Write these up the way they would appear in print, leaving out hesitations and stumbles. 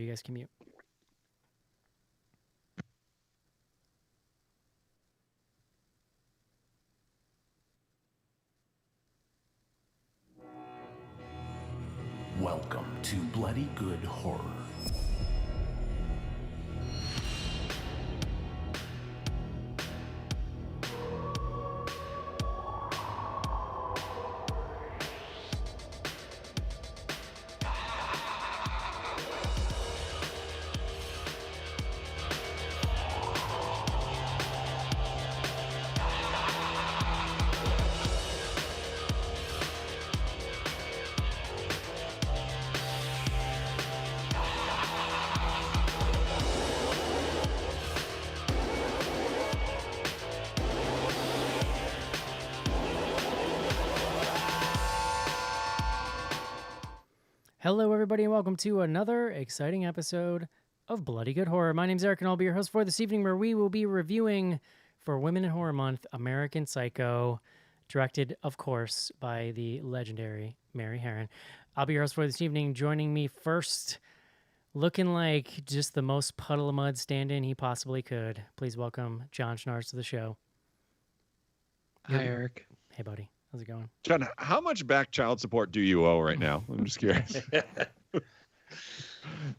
you guys can mute. Welcome to Bloody Good Horror. Hello, everybody, and welcome to another exciting episode of Bloody Good Horror. My name's Eric, and I'll be your host for this evening, where we will be reviewing, for Women in Horror Month, American Psycho, directed, of course, by the legendary Mary Harron. I'll be your host for this evening. Joining me first, looking like just the most puddle of mud stand-in he possibly could. Please welcome John Schnars to the show. Hi, Eric. Hey, buddy. How's it going? John, how much back child support do you owe right now? I'm just curious.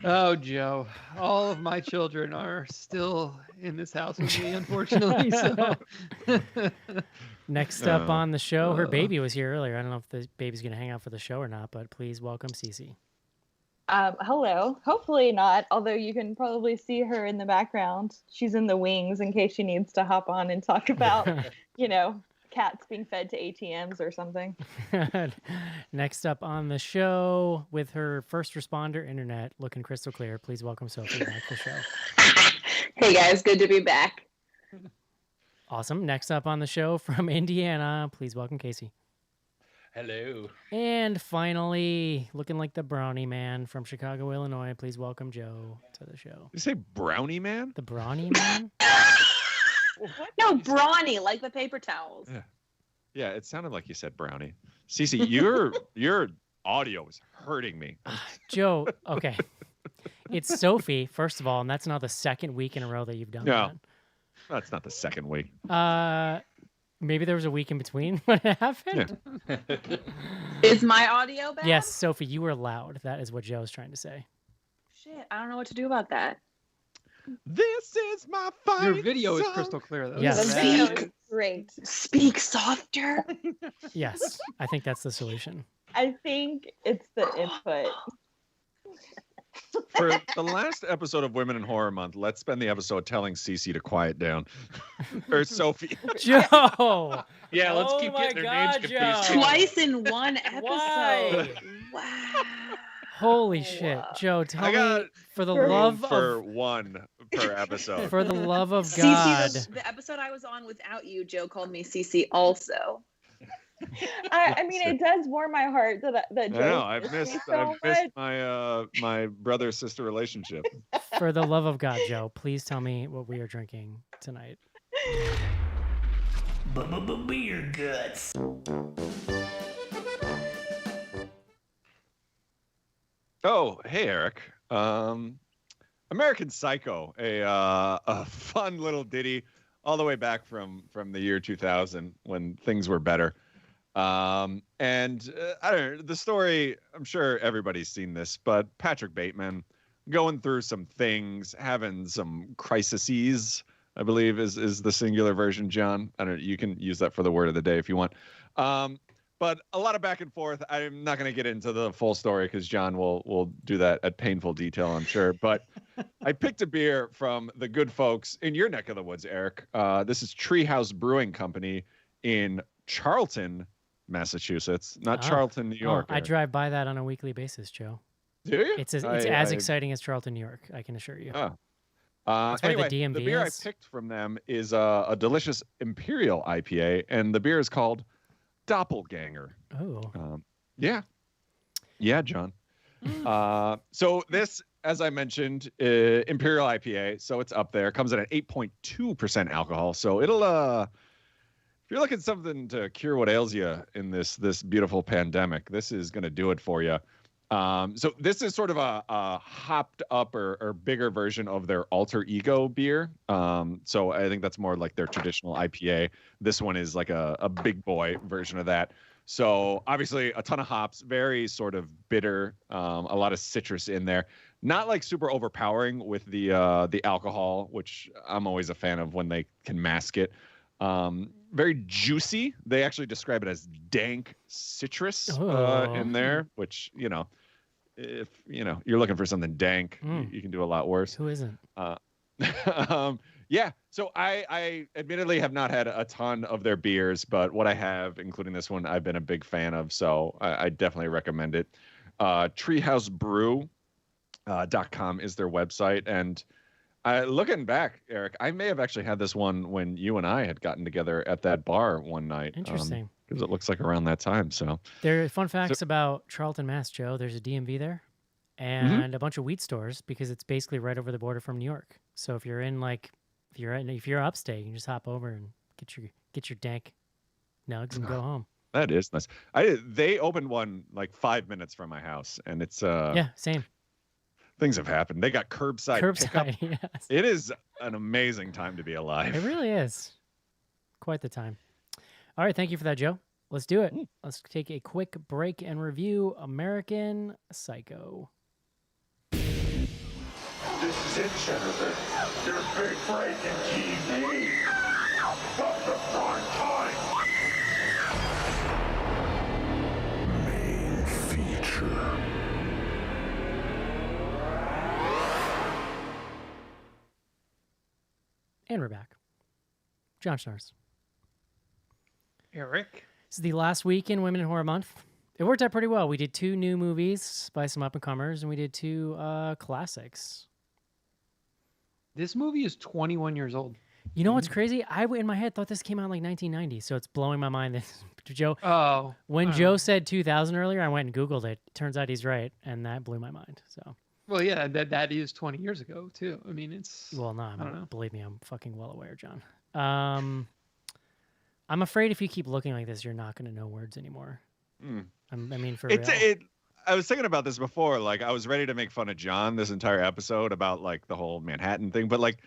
Oh, Joe, all of my children are still in this house with me, unfortunately. So, Next up on the show, her baby was here earlier. I don't know if the baby's going to hang out for the show or not, but please welcome Cece. Hello. Hopefully not, although you can probably see her in the background. She's in the wings in case she needs to hop on and talk about, cats being fed to ATMs or something. Next up on the show, with her first responder internet looking crystal clear, please welcome Sophie back to the show. Hey guys, good to be back. Awesome. Next up on the show from Indiana, please welcome Casey. Hello. And finally, looking like the brownie man from Chicago, Illinois, please welcome Joe to the show. You say brownie man? The brownie man? No, brawny, like the paper towels. Yeah, it sounded like you said brownie. Cece, your audio is hurting me. Joe, okay. It's Sophie, first of all, and that's now the second week in a row that you've done No, that's not the second week. that. Maybe there was a week in between when it happened. Yeah. Is my audio bad? Yes, Sophie, you were loud. That is what Joe's trying to say. Shit, I don't know what to do about that. This is my fight. your video is song. crystal clear, though. Yes. The video is great. Speak softer. Yes, I think that's the solution. I think it's the input. For the last episode of Women in Horror Month, let's spend the episode telling Cece to quiet down. Or Sophie. Joe! Yeah, let's Oh keep my getting their names God, confused. Joe. Twice in one episode. Why? Wow. Holy shit. Joe, tell I got me, for the room love for of... one per episode. For the love of God. Cece, the episode I was on without you, Joe called me Cece also. I mean, it does warm my heart that I Joe know. I've misses missed me so much. my my brother sister relationship. For the love of God, Joe, please tell me what we are drinking tonight. Beer guts. Oh, hey Eric. American Psycho, a fun little ditty all the way back from the year 2000 when things were better. I don't know, the story, I'm sure everybody's seen this, but Patrick Bateman going through some things, having some crises, I believe is the singular version, John. I don't know, you can use that for the word of the day if you want. But a lot of back and forth. I'm not going to get into the full story because John will do that at painful detail, I'm sure. But I picked a beer from the good folks in your neck of the woods, Eric. This is Treehouse Brewing Company in Charlton, Massachusetts, not Charlton, New York. I drive by that on a weekly basis, Joe. Do you? It's as exciting as Charlton, New York, I can assure you. That's where Anyway, the DMV beer is. I picked from them is a delicious Imperial IPA, and the beer is called Doppelganger. Oh. Yeah, John. So this, as I mentioned, Imperial IPA, so it's up there. Comes in at 8.2% alcohol. So it'll, if you're looking something to cure what ails you in this beautiful pandemic, this is going to do it for you. So this is sort of a hopped up or bigger version of their alter ego beer. So I think that's more like their traditional IPA. This one is like a big boy version of that. So obviously a ton of hops, very sort of bitter, a lot of citrus in there. Not like super overpowering with the alcohol, which I'm always a fan of when they can mask it. Very juicy. They actually describe it as dank citrus in there, which, if you're looking for something dank, you can do a lot worse. Who isn't? Yeah. So I admittedly have not had a ton of their beers, but what I have, including this one, I've been a big fan of. So I definitely recommend it. treehousebrew.com is their website. And looking back, Eric, I may have actually had this one when you and I had gotten together at that bar one night. Interesting. Because it looks like around that time. So there are fun facts about Charlton, Mass, Joe. There's a DMV there and a bunch of wheat stores because it's basically right over the border from New York. So if you're in if you're upstate, you can just hop over and get your dank nugs and go home. That is nice. They opened one like 5 minutes from my house, and it's yeah, same. Things have happened. They got curbside pickup. Yes. It is an amazing time to be alive. It really is. Quite the time. All right, thank you for that, Joe. Let's do it. Let's take a quick break and review American Psycho. This is it, Jennifer. Your big break in TV. From the prime time. Main feature. And we're back. John stars. Eric. This is the last week in Women in Horror Month. It worked out pretty well. We did 2 new movies by some up-and-comers, and we did 2 classics. This movie is 21 years old. You know what's crazy? I, in my head, thought this came out in like 1990, so it's blowing my mind. Joe, when Joe said 2000 earlier, I went and Googled it. Turns out he's right, and that blew my mind. So. Well, yeah, that is 20 years ago, too. I mean, it's... Well, no, I don't know. Believe me, I'm fucking well aware, John. I'm afraid if you keep looking like this, you're not going to know words anymore. I mean, for real. I was thinking about this before. Like, I was ready to make fun of John this entire episode about like the whole Manhattan thing, but like,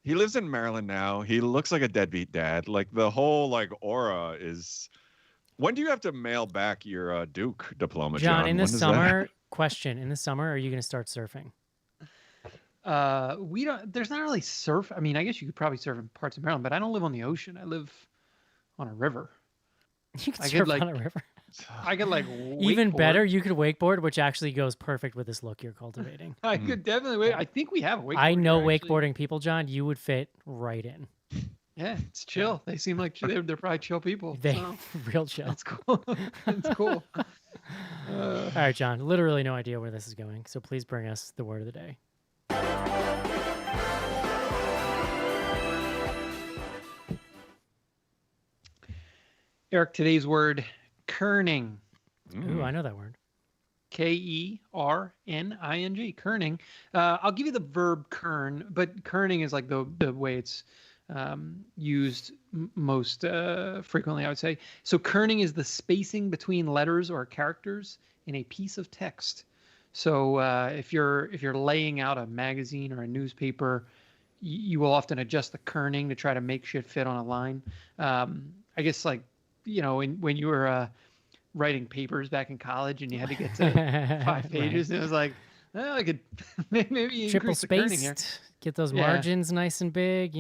he lives in Maryland now. He looks like a deadbeat dad. Like the whole like aura is. When do you have to mail back your Duke diploma, John? In the summer. Question: in the summer, are you going to start surfing? We don't. There's not really surf. I mean, I guess you could probably surf in parts of Maryland, but I don't live on the ocean. I live on a river. You can surf on a river. I could like even wakeboard. better. You could wakeboard, which actually goes perfect with this look you're cultivating. I could definitely wake. I think we have a wakeboard. I know here, wakeboarding people, John. You would fit right in. Yeah, it's chill. They seem like they're probably chill people. Real chill. That's cool. That's cool. All right, John. Literally no idea where this is going, so please bring us the word of the day. Eric, today's word, kerning. Ooh, I know that word. Kerning, kerning. I'll give you the verb kern, but kerning is like the way it's used most frequently, I would say. So kerning is the spacing between letters or characters in a piece of text. So if you're laying out a magazine or a newspaper, you will often adjust the kerning to try to make shit fit on a line. I guess like, when you were writing papers back in college and you had to get to 5 pages, and it was like, oh, I could maybe triple increase the kerning here. Get those margins nice and big,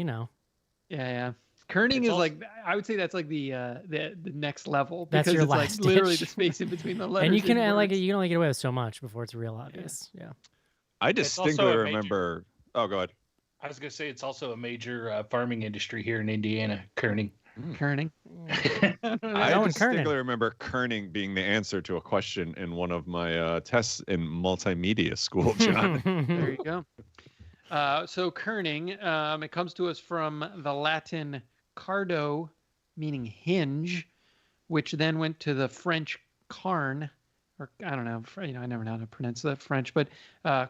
Yeah. Kerning is like, I would say that's like the next level, that's because your it's last like literally ditch. the space in between the letters. And you can words. you can only get away with so much before it's real obvious. Yeah. I distinctly remember. Oh, go ahead. I was going to say it's also a major farming industry here in Indiana, kerning. Kerning. I distinctly remember kerning being the answer to a question in one of my tests in multimedia school, John. There you go. So kerning, it comes to us from the Latin cardo, meaning hinge, which then went to the French carne, or I don't know, I never know how to pronounce the French, but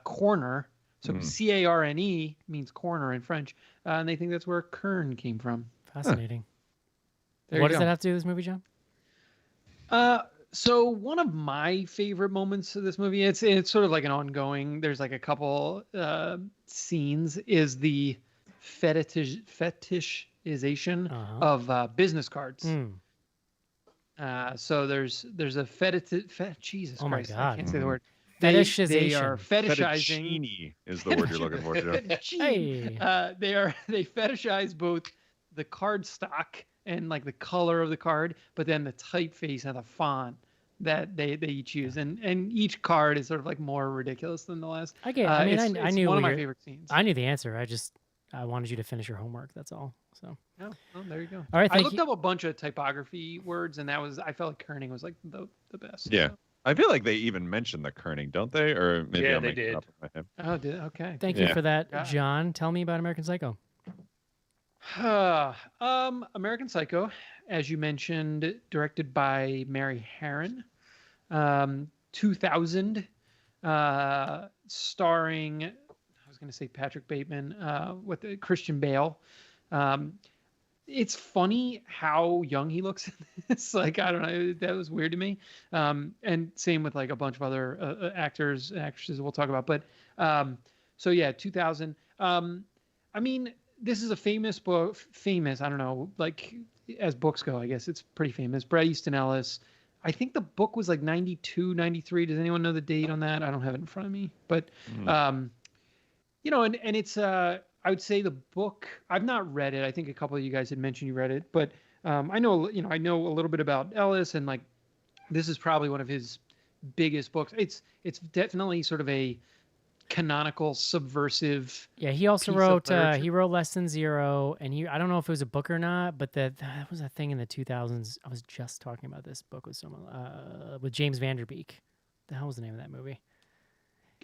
corner. So C-A-R-N-E means corner in French, and they think that's where kern came from. Fascinating. There What you does go. that have to do with this movie, John? So one of my favorite moments of this movie, it's sort of like an ongoing. There's like a couple scenes. Is the fetishization of business cards. Mm. So there's a Jesus Oh my Christ, I God. can't say the word. They are fetishizing. Fettuccine is the word you're looking for. Joe. Fettuccine. Hey. They fetishize both the card stock and like the color of the card, but then the typeface and the font that they each use, and each card is sort of like more ridiculous than the last. I mean, it's I knew one of my your- favorite scenes. I knew the answer. I wanted you to finish your homework. That's all. So. Oh, well, there you go. All right. I Thank looked you. up a bunch of typography words, and I felt like kerning was like the best. Yeah. So. I feel like they even mentioned the kerning, don't they? Or maybe Yeah, I'm they making it did. up in my head. Oh, okay. Thank you Yeah. for that, Got it. John. Tell me about American Psycho. American Psycho, as you mentioned, directed by Mary Harron. 2000, starring, I was going to say Patrick Bateman, with Christian Bale. It's funny how young he looks in this. Like, I don't know, that was weird to me. And same with like a bunch of other actors and actresses we'll talk about. But so yeah, 2000. I mean, this is a famous book. Famous, I don't know, like as books go, I guess it's pretty famous. Bret Easton Ellis. I think the book was like 92, 93. Does anyone know the date on that? I don't have it in front of me. But, you know, and it's, I would say the book, I've not read it. I think a couple of you guys had mentioned you read it. But I know a little bit about Ellis, and like this is probably one of his biggest books. It's definitely sort of a canonical subversive. Yeah, he also piece of wrote literature. he wrote Less Than Zero, and I don't know if it was a book or not, but that was a thing in the 2000s. I was just talking about this book with someone with James Vanderbeek. The hell was the name of that movie?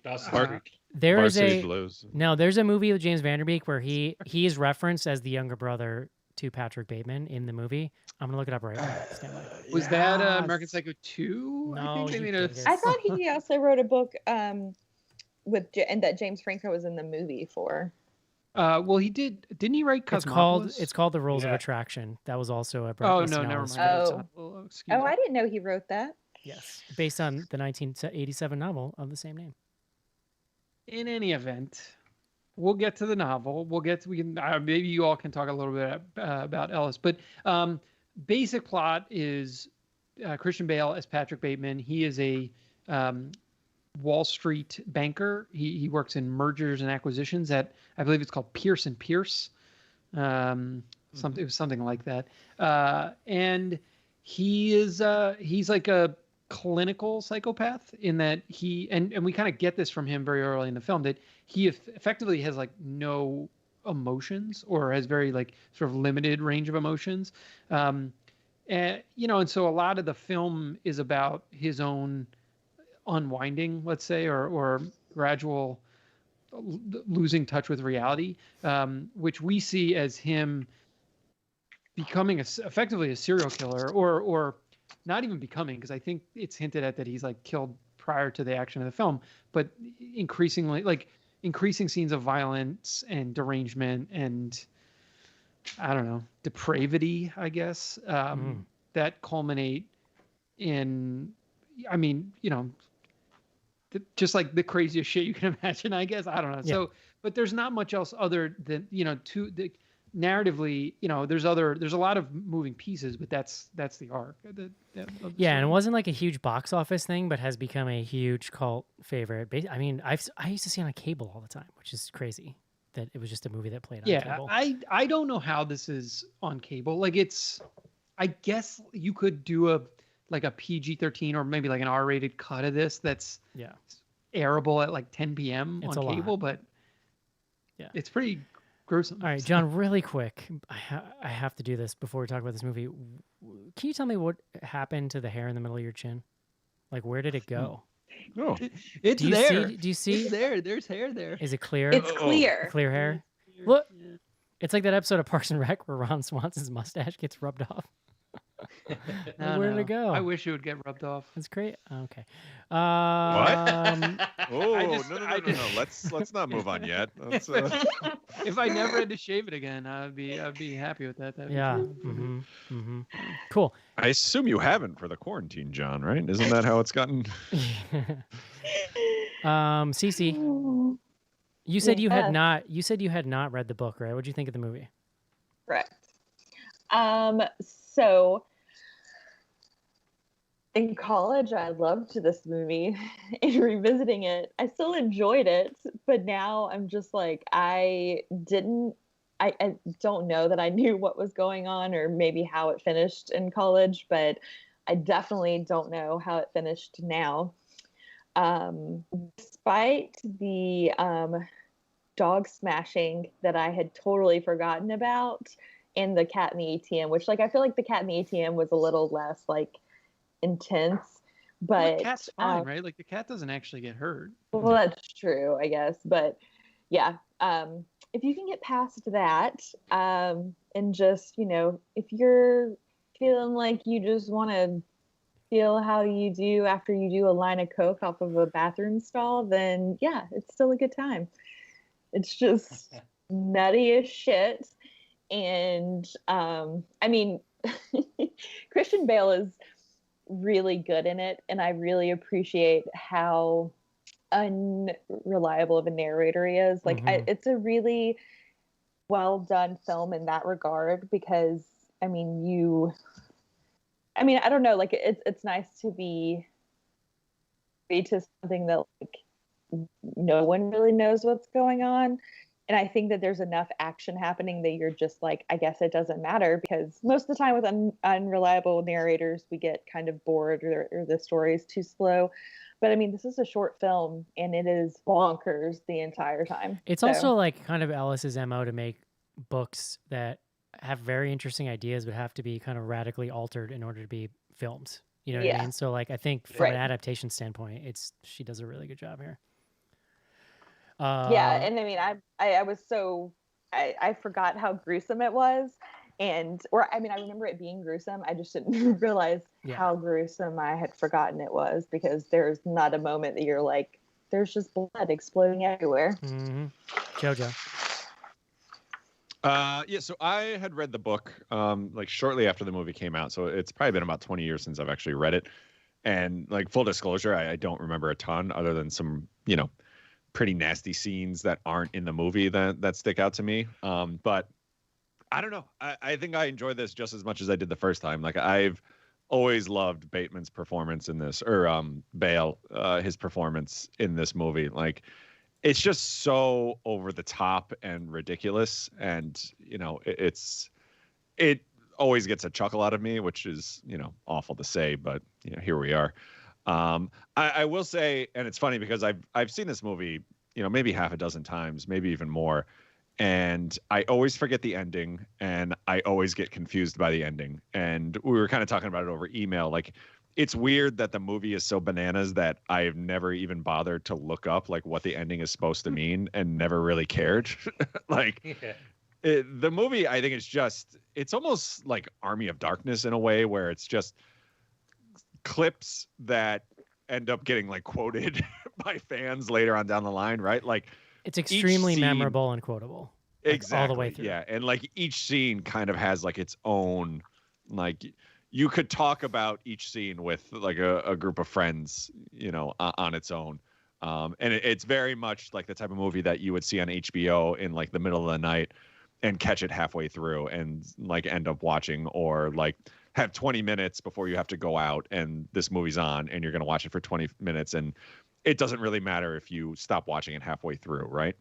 Dawson's Uh, Creek. There is Varsity a Blues. no. There's a movie with James Vanderbeek where he is referenced as the younger brother to Patrick Bateman in the movie. I'm gonna look it up right now. Stand by. Was that American Psycho 2? I No, think they he made a. did it. I thought he also wrote a book and that James Franco was in the movie for. Well, he didn't he write Cosmopolis? It's called The Rules of Yeah. Attraction. That was also a Bret Oh Easton no, never Ellis mind. script. Oh. That's not- well, excuse Oh, me. I didn't know he wrote that. Yes, based on the 1987 novel of the same name. In any event, we'll get to the novel. We can maybe you all can talk a little bit about Ellis, but basic plot is Christian Bale as Patrick Bateman. He is a Wall Street banker. He works in mergers and acquisitions at, I believe it's called Pierce and Pierce. It was something like that. And he's like a clinical psychopath in that and we kind of get this from him very early in the film, that he effectively has like no emotions, or has very like sort of limited range of emotions. And so a lot of the film is about his own unwinding, let's say, or gradual losing touch with reality, which we see as him becoming effectively a serial killer, or not even becoming, because I think it's hinted at that he's like killed prior to the action of the film, but increasing scenes of violence and derangement and, I don't know, depravity, I guess, that culminate in, I mean, just like the craziest shit you can imagine, I guess. I don't know. Yeah. So, but there's not much else other than, narratively, there's a lot of moving pieces, but that's the arc. of the Yeah, and it story. wasn't like a huge box office thing, but has become a huge cult favorite. I mean, I used to see it on cable all the time, which is crazy that it was just a movie that played on Yeah, cable. I don't know how this is on cable. Like I guess you could do a PG-13 or maybe like an R-rated cut of this that's Yeah. airable at like 10 p.m. It's a on lot. cable, but Yeah. it's pretty gruesome. All right, John, really quick. I have to do this before we talk about this movie. Can you tell me what happened to the hair in the middle of your chin? Like, where did it go? Oh, It's Do you there. see? Do you see? It's there. There's hair there. Is it clear? It's clear. Clear hair? Look. It's like that episode of Parks and Rec where Ron Swanson's mustache gets rubbed off. No, Where'd no. it go? I wish it would get rubbed off. That's great. Okay. What? Oh, no. Let's not move on yet. Let's, If I never had to shave it again, I'd be happy with that. That'd be Yeah. fine. Mm-hmm. Mm-hmm. Cool. I assume you haven't for the quarantine, John, right? Isn't that how it's gotten? Cece, you said you had Yes. not. You said you had not read the book, right? What do you think of the movie? Correct. So in college, I loved this movie. And revisiting it, I still enjoyed it, but now I'm just like, I don't know that I knew what was going on or maybe how it finished in college, but I definitely don't know how it finished now. Despite the dog smashing that I had totally forgotten about, and the cat in the ATM, which like I feel like the cat in the ATM was a little less like intense, Well, but the cat's fine, right? Like the cat doesn't actually get hurt. well, that's true, I guess. But yeah, if you can get past that, and just if you're feeling like you just want to feel how you do after you do a line of coke off of a bathroom stall, then yeah, it's still a good time. It's just nutty as shit. And I mean, Christian Bale is really good in it, and I really appreciate how unreliable of a narrator he is. Like, it's a really well done film in that regard, because I mean, I don't know, like it's nice to be to something that like no one really knows what's going on. And I think that there's enough action happening that you're just like, I guess it doesn't matter, because most of the time with unreliable narrators, we get kind of bored, or the story is too slow. But I mean, this is a short film and it is bonkers the entire time. It's also like kind of Ellis's MO to make books that have very interesting ideas but have to be kind of radically altered in order to be filmed. You know what I mean? So like I think from an adaptation standpoint, she does a really good job here. Yeah, and I mean, I was so I forgot how gruesome it was, I remember it being gruesome. I just didn't realize how gruesome I had forgotten it was, because there's not a moment that you're like, there's just blood exploding everywhere. Mm-hmm. Jojo. Yeah, so I had read the book like shortly after the movie came out, so it's probably been about 20 years since I've actually read it. And like full disclosure, I don't remember a ton other than some, pretty nasty scenes that aren't in the movie that stick out to me. But I don't know. I think I enjoyed this just as much as I did the first time. Like I've always loved Bateman's performance in this, or Bale, his performance in this movie. Like it's just so over the top and ridiculous, and it always gets a chuckle out of me, which is awful to say, but here we are. I will say, and it's funny because I've seen this movie, maybe half a dozen times, maybe even more, and I always forget the ending, and I always get confused by the ending. And we were kind of talking about it over email. Like, it's weird that the movie is so bananas that I've never even bothered to look up like what the ending is supposed to mean, and never really cared. The movie, I think it's almost like Army of Darkness in a way, where it's just clips that end up getting like quoted by fans later on down the line, right? Like it's extremely memorable and quotable. Like, exactly. All the way through. Yeah. And like each scene kind of has like its own, like you could talk about each scene with like a group of friends, on its own. And it's very much like the type of movie that you would see on HBO in like the middle of the night and catch it halfway through and like end up watching, or like have 20 minutes before you have to go out and this movie's on and you're going to watch it for 20 minutes. And it doesn't really matter if you stop watching it halfway through. Right.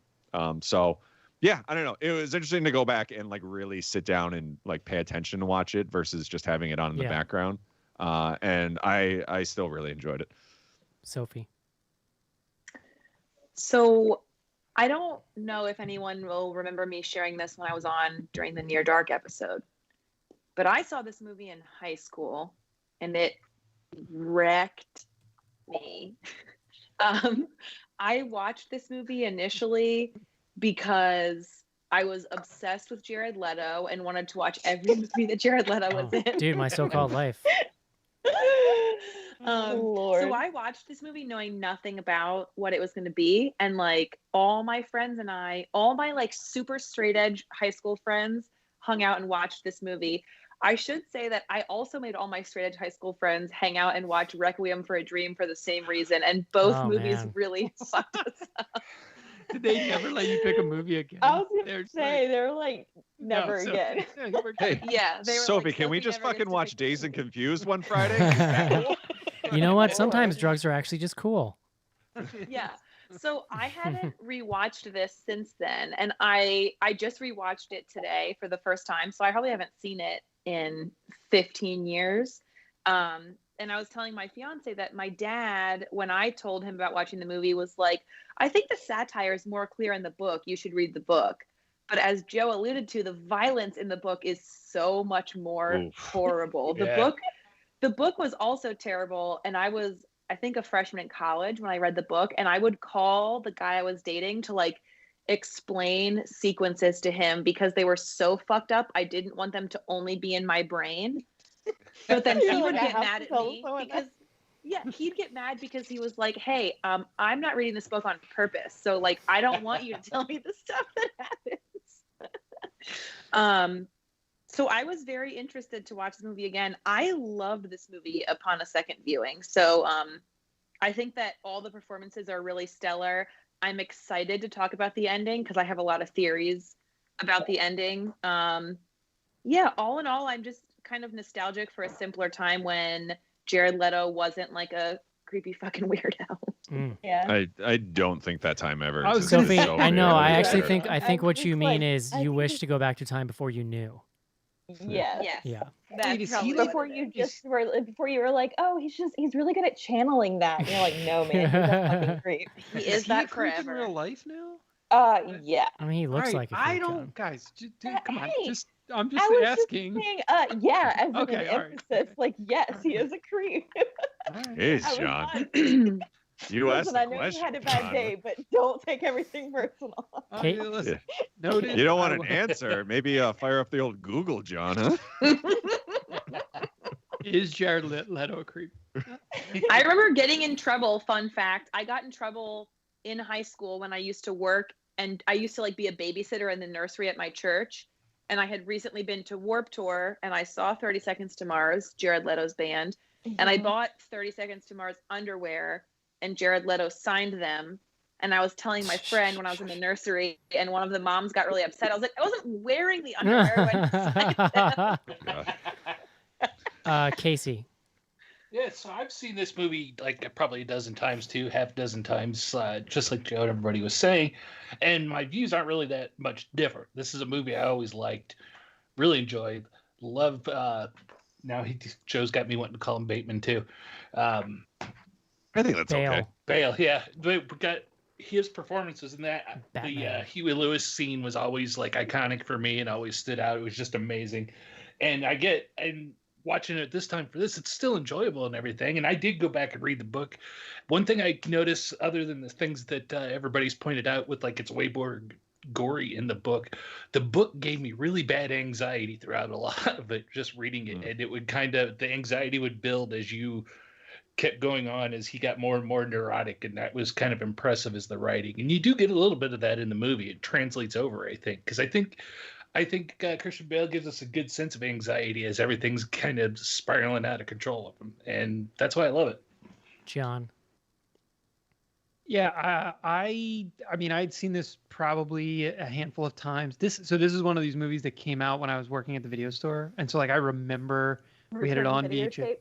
So yeah, I don't know. It was interesting to go back and like really sit down and like pay attention to watch it versus just having it on in the background. And I still really enjoyed it. Sophie. So I don't know if anyone will remember me sharing this when I was on during the Near Dark episode, but I saw this movie in high school and it wrecked me. I watched this movie initially because I was obsessed with Jared Leto and wanted to watch every movie that Jared Leto was Oh, in. dude, my so-called life. Lord. So I watched this movie knowing nothing about what it was going to be, and like all my friends and all my like super straight edge high school friends hung out and watched this movie. I should say that I also made all my straight edge high school friends hang out and watch Requiem for a Dream for the same reason, and both Oh, movies man. really fucked us up. Did they never let you pick a movie again? I was They're gonna just say they're like no, never so- again. Hey, Yeah, they were Sophie, like, can we Sophie just never gets fucking to watch pick- Dazed and Confused one Friday? You know what? Lord. Sometimes drugs are actually just cool. Yeah. So I hadn't rewatched this since then, and I just rewatched it today for the first time. So I probably haven't seen it in 15 years. And I was telling my fiance that my dad, when I told him about watching the movie, was like, I think the satire is more clear in the book. You should read the book. But as Joe alluded to, the violence in the book is so much more Oof. horrible. Yeah. The book was also terrible, and I was, I think, a freshman in college when I read the book, and I would call the guy I was dating to like explain sequences to him because they were so fucked up. I didn't want them to only be in my brain. But then You're he like, would I get have mad to at tell me someone because he'd get mad because he was like, "Hey, I'm not reading this book on purpose. So like I don't want you to tell me the stuff that happens." So I was very interested to watch this movie again. I loved this movie upon a second viewing. So I think that all the performances are really stellar. I'm excited to talk about the ending because I have a lot of theories about the ending. Yeah, all in all, I'm just kind of nostalgic for a simpler time when Jared Leto wasn't like a creepy fucking weirdo. Mm. Yeah. I don't think that time ever I was existed. gonna Sophie, say- I know. I Yeah. actually Yeah. think I think I what was you like- mean is I you think wish it's- to go back to time before you knew. Yes. Yes. Yeah. That's Wait, is he probably like- Before what it you is. just were before you were like, oh, he's really good at channeling that. And you're like, no man, he's a fucking creep. He is he that a creep in forever. real life now? Yeah. I mean, he looks All right, like a I creep, don't, John. guys. Dude, come on. Hey, I'm I just was asking. just saying, yeah, as in Okay, an all right, emphasis, okay. like, yes, he is a creep. All right. Jeez, I was John. not- You asked Listen, the I know you question. had a bad John. day, but don't take everything personal. Kate? Yeah, listen, noted. You don't want I an will- answer. Maybe fire up the old Google, John, huh? Is Jared Leto a creep? I remember getting in trouble. Fun fact: I got in trouble in high school when I used to work, and I used to like be a babysitter in the nursery at my church. And I had recently been to Warp Tour, and I saw 30 Seconds to Mars, Jared Leto's band, and I bought 30 Seconds to Mars underwear, and Jared Leto signed them. And I was telling my friend when I was in the nursery, and one of the moms got really upset. I was like, I wasn't wearing the underwear when I signed them. Casey. Yeah, so I've seen this movie like probably a dozen times too, half a dozen times, just like Joe and everybody was saying. And my views aren't really that much different. This is a movie I always liked, really enjoyed, love. Now Joe's got me wanting to call him Bateman too. I think that's Bale. okay. Bale, yeah, but we got his performances in that. The Batman. Huey Lewis scene was always like iconic for me and always stood out. It was just amazing. And watching it this time for this, it's still enjoyable and everything. And I did go back and read the book. One thing I noticed, other than the things that everybody's pointed out with like it's way more gory in the book gave me really bad anxiety throughout a lot of it, just reading it. And it would the anxiety would build as you kept going on, as he got more and more neurotic. And that was kind of impressive as the writing. And you do get a little bit of that in the movie. It translates over, I think, because I think Christian Bale gives us a good sense of anxiety as everything's kind of spiraling out of control of him, and that's why I love it. John. Yeah, I mean, I'd seen this probably a handful of times. This is one of these movies that came out when I was working at the video store, and so like I remember we had it on VHS.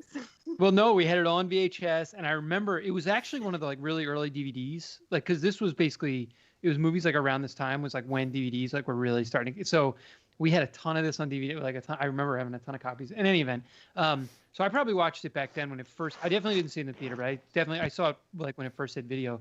Well, no, we had it on VHS, and I remember it was actually one of the like really early DVDs, like because this was basically it was movies like around this time was like when DVDs like were really starting. So we had a ton of this on DVD, like a ton. I remember having a ton of copies. In any event, so I probably watched it back then when it first. I definitely didn't see it in the theater, but I saw it like when it first hit video.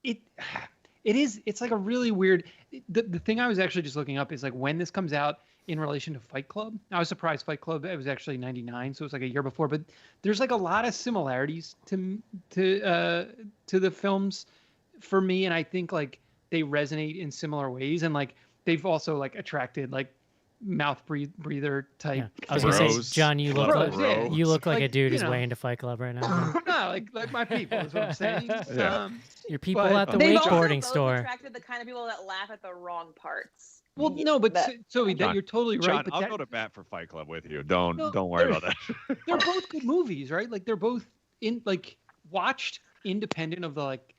It's like a really weird. The thing I was actually just looking up is like when this comes out in relation to Fight Club. I was surprised Fight Club, it was actually 99, so it was like a year before. But there's like a lot of similarities to the films for me, and I think like they resonate in similar ways, and like they've also like attracted like mouth breather type. Yeah. I was gonna say, Bros. John, you look Club like Bros, you look like a Like, dude you who's know. way into Fight Club right now. John. No, like my people is what I'm saying. Yeah. Your people But- at the They've also wakeboarding both store. attracted the kind of people that laugh at the wrong parts. Well, no, but That- so John, you're totally right. John, But I'll that, go to bat for Fight Club with you. Don't No, worry they're- about that. they're both good movies, right? Like they're both in like watched independent of the like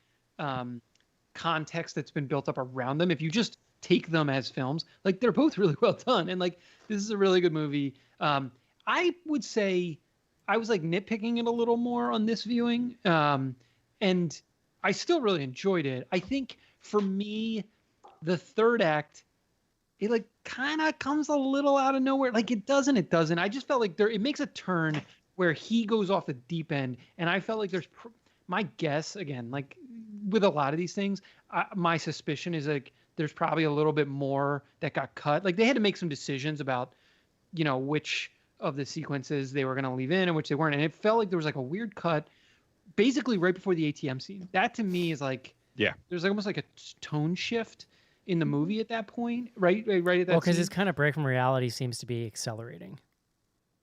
context that's been built up around them. If you just take them as films, like they're both really well done, and like this is a really good movie. I would say I was like nitpicking it a little more on this viewing, and I still really enjoyed it. I think for me, the third act, it like kind of comes a little out of nowhere. Like it doesn't. I just felt like it makes a turn where he goes off the deep end, and I felt like my guess again, like with a lot of these things, my suspicion is like there's probably a little bit more that got cut. Like they had to make some decisions about, which of the sequences they were going to leave in and which they weren't, and it felt like there was like a weird cut, basically right before the ATM scene. That to me is like, Yeah. there's like almost like a tone shift in the movie at that point, right at that. Well, because scene. his kind of break from reality seems to be accelerating.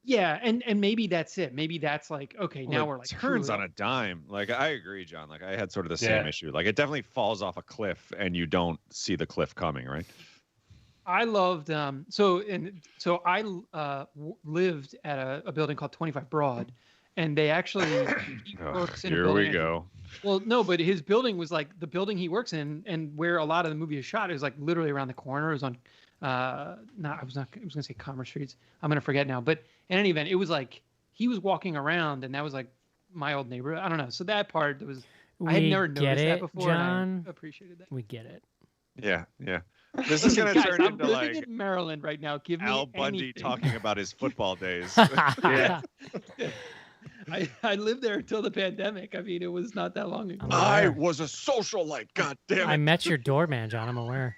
Yeah, and maybe that's it. Maybe that's like, okay, now Well, we're it like turns truly- on a dime. Like I agree, John. Like I had sort of the same Yeah. issue. Like it definitely falls off a cliff, and you don't see the cliff coming, right? I loved so I lived at a building called 25 Broad, and they actually he Ugh, works in a here building. we go. Well, no, but his building was like the building he works in, and where a lot of the movie is shot is like literally around the corner. It was on, I was gonna say Commerce Streets. I'm gonna forget now. But in any event, it was like he was walking around, and that was like my old neighborhood. I don't know. So that part was I had We never get noticed that it, before, and John. I appreciated that. We get it. Yeah, yeah. This is gonna Guys, turn I'm into living like in Maryland right now. Give me Al Bundy anything. talking about his football days. Yeah. I lived there until the pandemic. I mean, it was not that long ago. I was a socialite. God damn I it. met your doorman, John. I'm aware.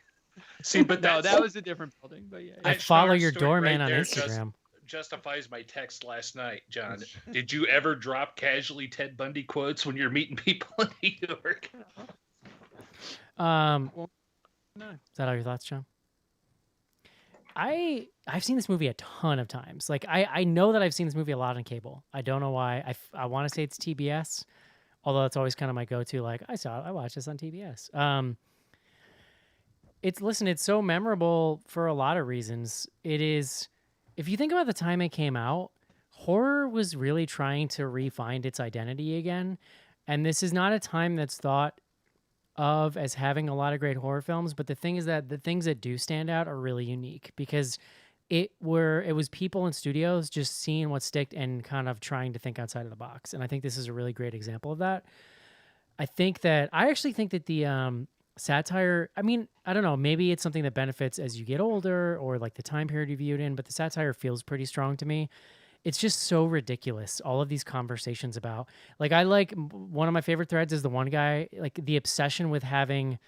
See, but No, that's, that was a different building. But yeah, I That follow Star your story doorman right on there Instagram. justifies my text last night, John. Did you ever drop casually Ted Bundy quotes when you're meeting people in New York? No. No. Is that all your thoughts, John? I've seen this movie a ton of times. Like I know that I've seen this movie a lot on cable. I don't know why. I want to say it's TBS, although that's always kind of my go-to. Like I watched this on TBS. It's so memorable for a lot of reasons. It is, if you think about the time it came out, horror was really trying to re-find its identity again, and this is not a time that's thought of as having a lot of great horror films, but the thing is that the things that do stand out are really unique because it was people in studios just seeing what sticked and kind of trying to think outside of the box. And I think this is a really great example of that. I actually think that the satire, I mean, I don't know, maybe it's something that benefits as you get older or like the time period you viewed in, but the satire feels pretty strong to me. It's just so ridiculous. All of these conversations about, like, one of my favorite threads is the one guy, like the obsession with having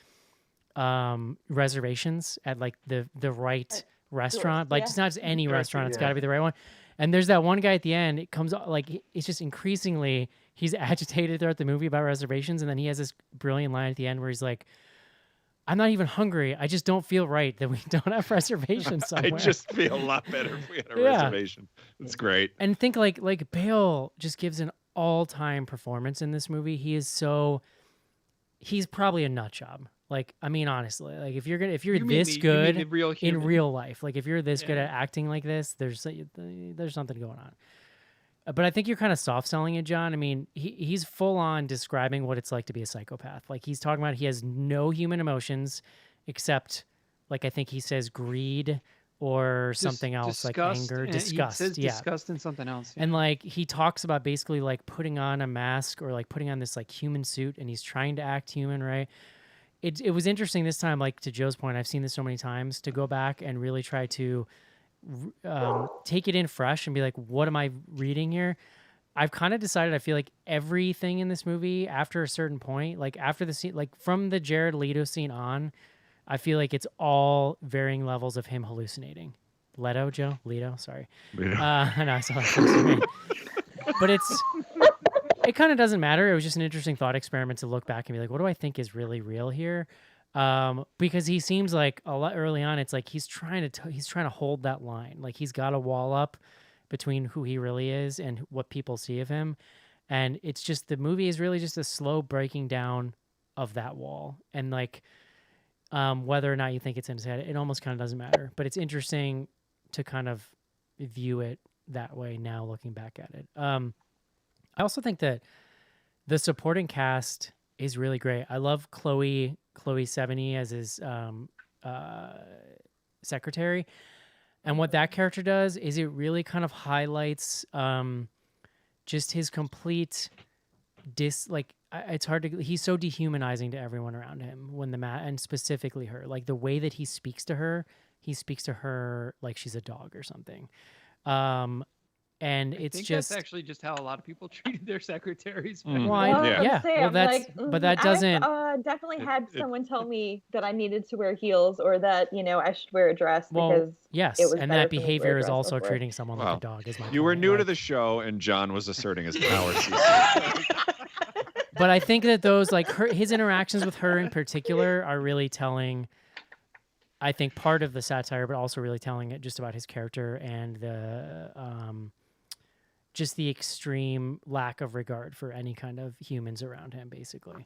reservations at like the right restaurant, like yeah. it's not just any restaurant, it's yeah. got to be the right one. And there's that one guy at the end, it comes like, it's just increasingly, he's agitated throughout the movie about reservations. And then he has this brilliant line at the end where he's like, I'm not even hungry. I just don't feel right that we don't have reservations I somewhere. just feel a lot better if we had a Yeah. reservation. It's great. And think like Bale just gives an all-time performance in this movie. He's probably a nut job. Like, I mean, honestly, like if you're You mean this the- you mean good the real in human. real life, like if you're this good Yeah. at acting like this, there's something going on. But I think you're kind of soft selling it, John. I mean, he's full on describing what it's like to be a psychopath. Like he's talking about he has no human emotions except, like I think he says greed or something else, like anger, and disgust. He says Yeah. disgust and something else. Yeah. And like he talks about basically like putting on a mask or like putting on this like human suit, and he's trying to act human, right? It was interesting this time, like to Joe's point, I've seen this so many times, to go back and really try to take it in fresh and be like, what am I reading here? I've kind of decided I feel like everything in this movie after a certain point, like after the scene, like from the Jared Leto scene on, I feel like it's all varying levels of him hallucinating. Leto, sorry. Yeah. I know, I saw that first for me. But it kind of doesn't matter. It was just an interesting thought experiment to look back and be like, what do I think is really real here? Because he seems like a lot early on. It's like he's trying to hold that line. Like he's got a wall up between who he really is and what people see of him, and it's just the movie is really just a slow breaking down of that wall. And like whether or not you think it's in his head, it almost kind of doesn't matter. But it's interesting to kind of view it that way now, looking back at it. I also think that the supporting cast is really great. I love Chloe Sevigny as his secretary, and what that character does is it really kind of highlights just his complete it's hard to he's so dehumanizing to everyone around him when and specifically her, like the way that he speaks to her like she's a dog or something. And I it's think just that's actually just how a lot of people treated their secretaries. Mm. Well, Well, yeah. I'm saying, Well, I'm that's like, but that doesn't. I've definitely It- had it- someone tell me that I needed to wear heels or that, I should wear a dress Well, because yes, it was and better that for me to wear a behavior is dress also before. treating someone like Wow. a dog. Is my You were point. new to Like, the show, and John was asserting his power. but I think that those his interactions with her in particular are really telling. I think part of the satire, but also really telling it just about his character and the just the extreme lack of regard for any kind of humans around him, basically.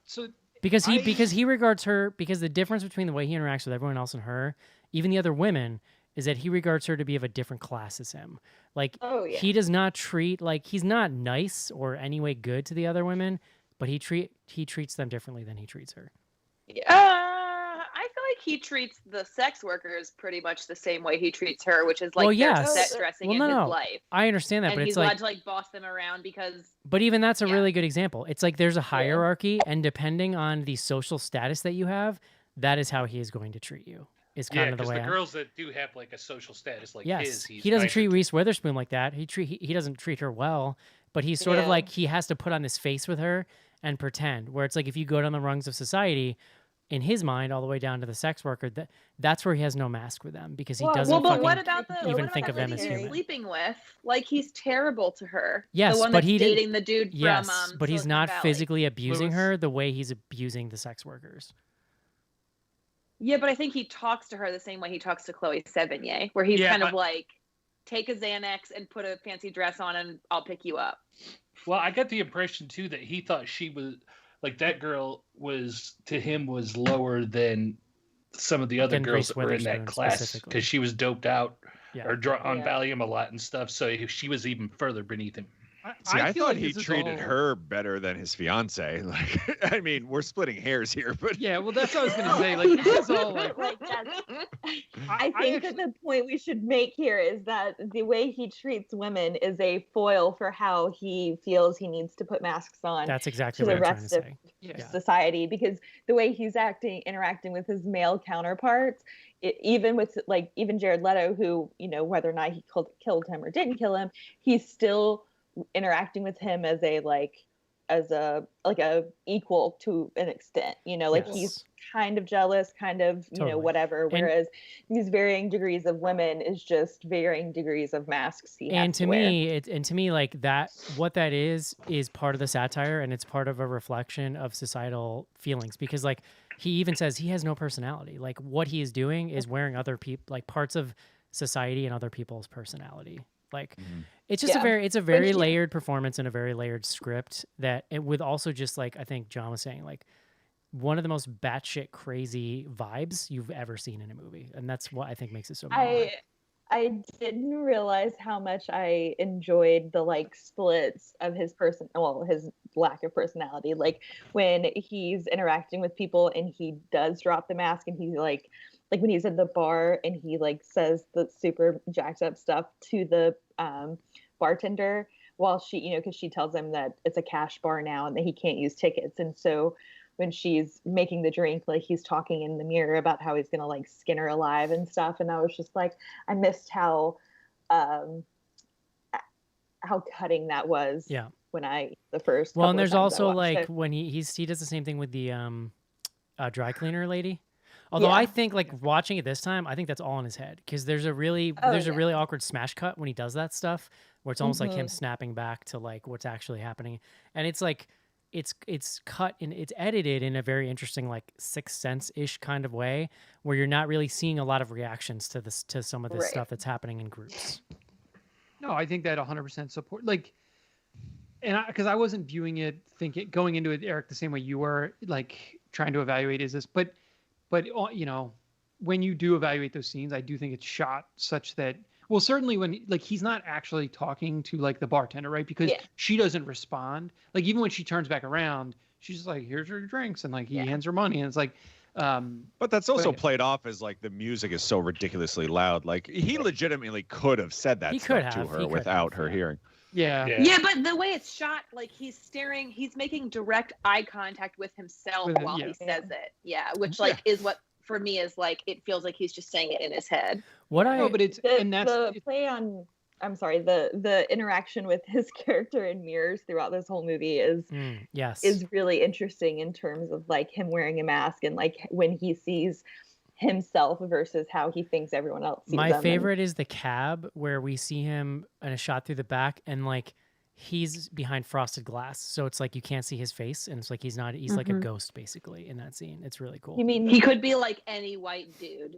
So Because I- he regards her, because the difference between the way he interacts with everyone else and her, even the other women, is that he regards her to be of a different class as him. Like Oh, yeah. he does not treat he's not nice or any way good to the other women, but he treats them differently than he treats her. I feel like he treats the sex workers pretty much the same way he treats her, which is like Well, they're yes. set dressing Well, in no, his no. life. I understand that, And but he's it's allowed like to boss them around because but even that's a Yeah. really good example. It's like there's a hierarchy, and depending on the social status that you have, that is how he is going to treat you. Is kind Yeah, of the because way the I'm- girls that do have like a social status like yes, his, he's he doesn't nicer treat to. Reese Witherspoon like that. He doesn't treat her well, but he's sort of Yeah. like he has to put on this face with her and pretend. Where it's like if you go down the rungs of society, in his mind, all the way down to the sex worker, that's where he has no mask with them because he Well, doesn't well, but fucking what about the even what about think the of them lady as he's human. sleeping with? Like he's terrible to her. Yes, the one but that's he didn't- dating the dude Yes, from but he's Silicon not Valley. physically abusing Lewis. her the way he's abusing the sex workers. Yeah, but I think he talks to her the same way he talks to Chloe Sevigny, where he's Yeah, kind of like, take a Xanax and put a fancy dress on and I'll pick you up. Well, I got the impression too that he thought she was like that girl was to him was lower than some of the other Than girls Reese that were in Witherspoon that class specifically. because she was doped out Yeah. or on Yeah. Valium a lot and stuff. So she was even further beneath him. See, I feel thought like he this is treated all- her better than his fiance. Like, I mean, we're splitting hairs here, but Yeah, well, that's what I was gonna say. Like this is all like Like, that's- I I think that the point we should make here is that the way he treats women is a foil for how he feels he needs to put masks on That's to exactly the what I'm trying to rest of say. yeah. society, because the way he's interacting with his male counterparts, even with even Jared Leto, who whether or not he killed him or didn't kill him, he's still interacting with him as a equal to an extent. He's Yes. kind of jealous, kind of Totally. whatever. And- Whereas these varying degrees of women is just varying degrees of masks he has And to to wear. me, like that, what that is part of the satire, and it's part of a reflection of societal feelings. Because like he even says he has no personality. Like what he is doing is wearing other people, like parts of society and other people's personality. Like it's just Yeah. it's a very he- layered performance and a very layered script that it with also just like I think John was saying, like one of the most batshit crazy vibes you've ever seen in a movie, and that's what I think makes it so. I didn't realize how much I enjoyed the splits of his his lack of personality. Like when he's interacting with people and he does drop the mask and he's like when he's at the bar and he says the super jacked up stuff to the bartender while she because she tells him that it's a cash bar now and that he can't use tickets. And so when she's making the drink, he's talking in the mirror about how he's gonna skin her alive and stuff. And I was just like, I missed how cutting that was. Yeah. When the first Well, couple and of there's times I also watched it. when he does the same thing with the dry cleaner lady. Although Yeah. I think watching it this time, I think that's all in his head because there's a really Oh, a yeah. really awkward smash cut when he does that stuff where it's almost like him Mhm. snapping back to what's actually happening, and it's like it's cut and it's edited in a very interesting like Sixth Sense ish kind of way, where you're not really seeing a lot of reactions to this to some of this Right. stuff that's happening in groups. No, I think that 100% support. Like, and because I wasn't viewing it, going into it, Eric, the same way you were, like trying to evaluate is this, but you know, when you do evaluate those scenes, I do think it's shot such that, well, certainly when like he's not actually talking to like the bartender, right? Because Yeah. she doesn't respond. Like even when she turns back around, she's just like, "Here's your drinks," and like he Yeah. hands her money, and it's like, But that's also But- played off as like the music is so ridiculously loud. Like he legitimately could have said that He stuff could to have, her he could without have, her yeah. hearing. yeah, Yeah. But the way it's shot, like he's making direct eye contact with himself With it, while yeah. he says it. Yeah, which like is what for me is like it feels like he's just saying it in his head. What I no, but it's and that's The play on. I'm sorry. The interaction with his character in mirrors throughout this whole movie yes is really interesting in terms of like him wearing a mask and like when he sees himself versus how he thinks everyone else sees my him. And favorite is the cab where we see him in a shot through the back and like he's behind frosted glass, so it's like you can't see his face and it's like he's like a Mhm. ghost basically in that scene. It's really cool. You mean He could be like any white dude.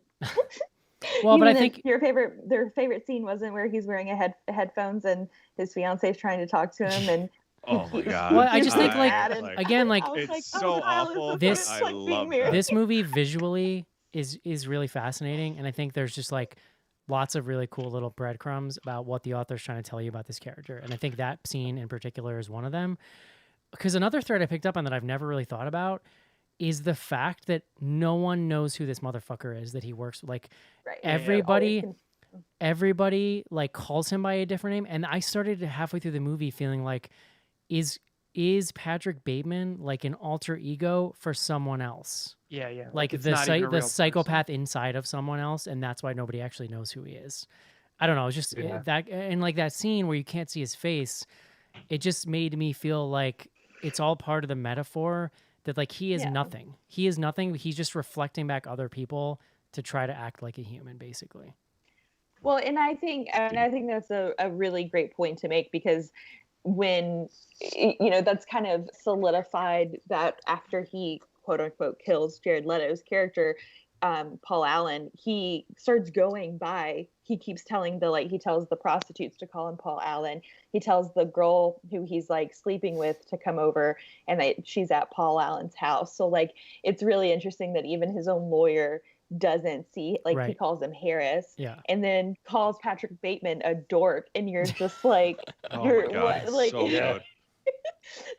Well, you but I mean think their favorite scene wasn't where he's wearing headphones and his fiance is trying to talk to him and Oh my god! Well, I just think, like, again, like, I was it's like, so Kyle is awful. the This- first, I like, being love married. that. this movie visually is really fascinating, and I think there's just like lots of really cool little breadcrumbs about what the author's trying to tell you about this character, and I think that scene in particular is one of them. Because another thread I picked up on that I've never really thought about is the fact that no one knows who this motherfucker is that he works with. Like Right. everybody Always everybody like calls him by a different name, and I started halfway through the movie feeling like is Patrick Bateman like an alter ego for someone else, yeah, like it's the not even a the real psychopath inside of someone else, and that's why nobody actually knows who he is. I don't know. It's just Yeah. that, and like that scene where you can't see his face, it just made me feel like it's all part of the metaphor that like he is Yeah. nothing. He is nothing. He's just reflecting back other people to try to act like a human, basically. Well, and I think that's a really great point to make because when that's kind of solidified that after he quote unquote kills Jared Leto's character, Paul Allen, he starts going by. He keeps telling he tells the prostitutes to call him Paul Allen. He tells the girl who he's like sleeping with to come over, and she's at Paul Allen's house. So like, it's really interesting that even his own lawyer doesn't see, like, he Right. calls him Harris, Yeah. and then calls Patrick Bateman a dork, and you're just like, Oh you're my god! what? It's Like, so Yeah. good.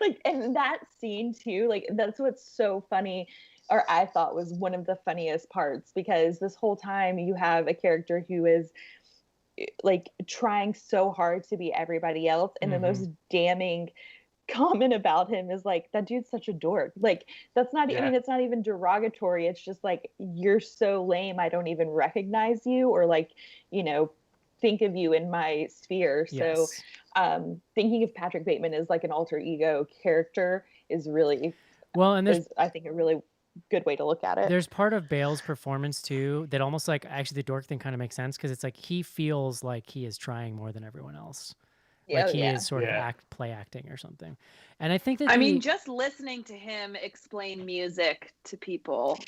like, and that scene too, like, that's what's so funny, or I thought was one of the funniest parts, because this whole time you have a character who is like trying so hard to be everybody else, and Mhm. the most damning comment about him is like, that dude's such a dork. Like, that's not, I Yeah. mean, it's not even derogatory. It's just like, you're so lame, I don't even recognize you, or like, think of you in my sphere. So Yes. thinking of Patrick Bateman as like an alter ego character is really, Well, and there's is, I think, a really good way to look at it. There's part of Bale's performance too that almost like actually the dork thing kind of makes sense because it's like he feels like he is trying more than everyone else. Like he is sort Yeah. of play acting or something. And I think that I mean, just listening to him explain music to people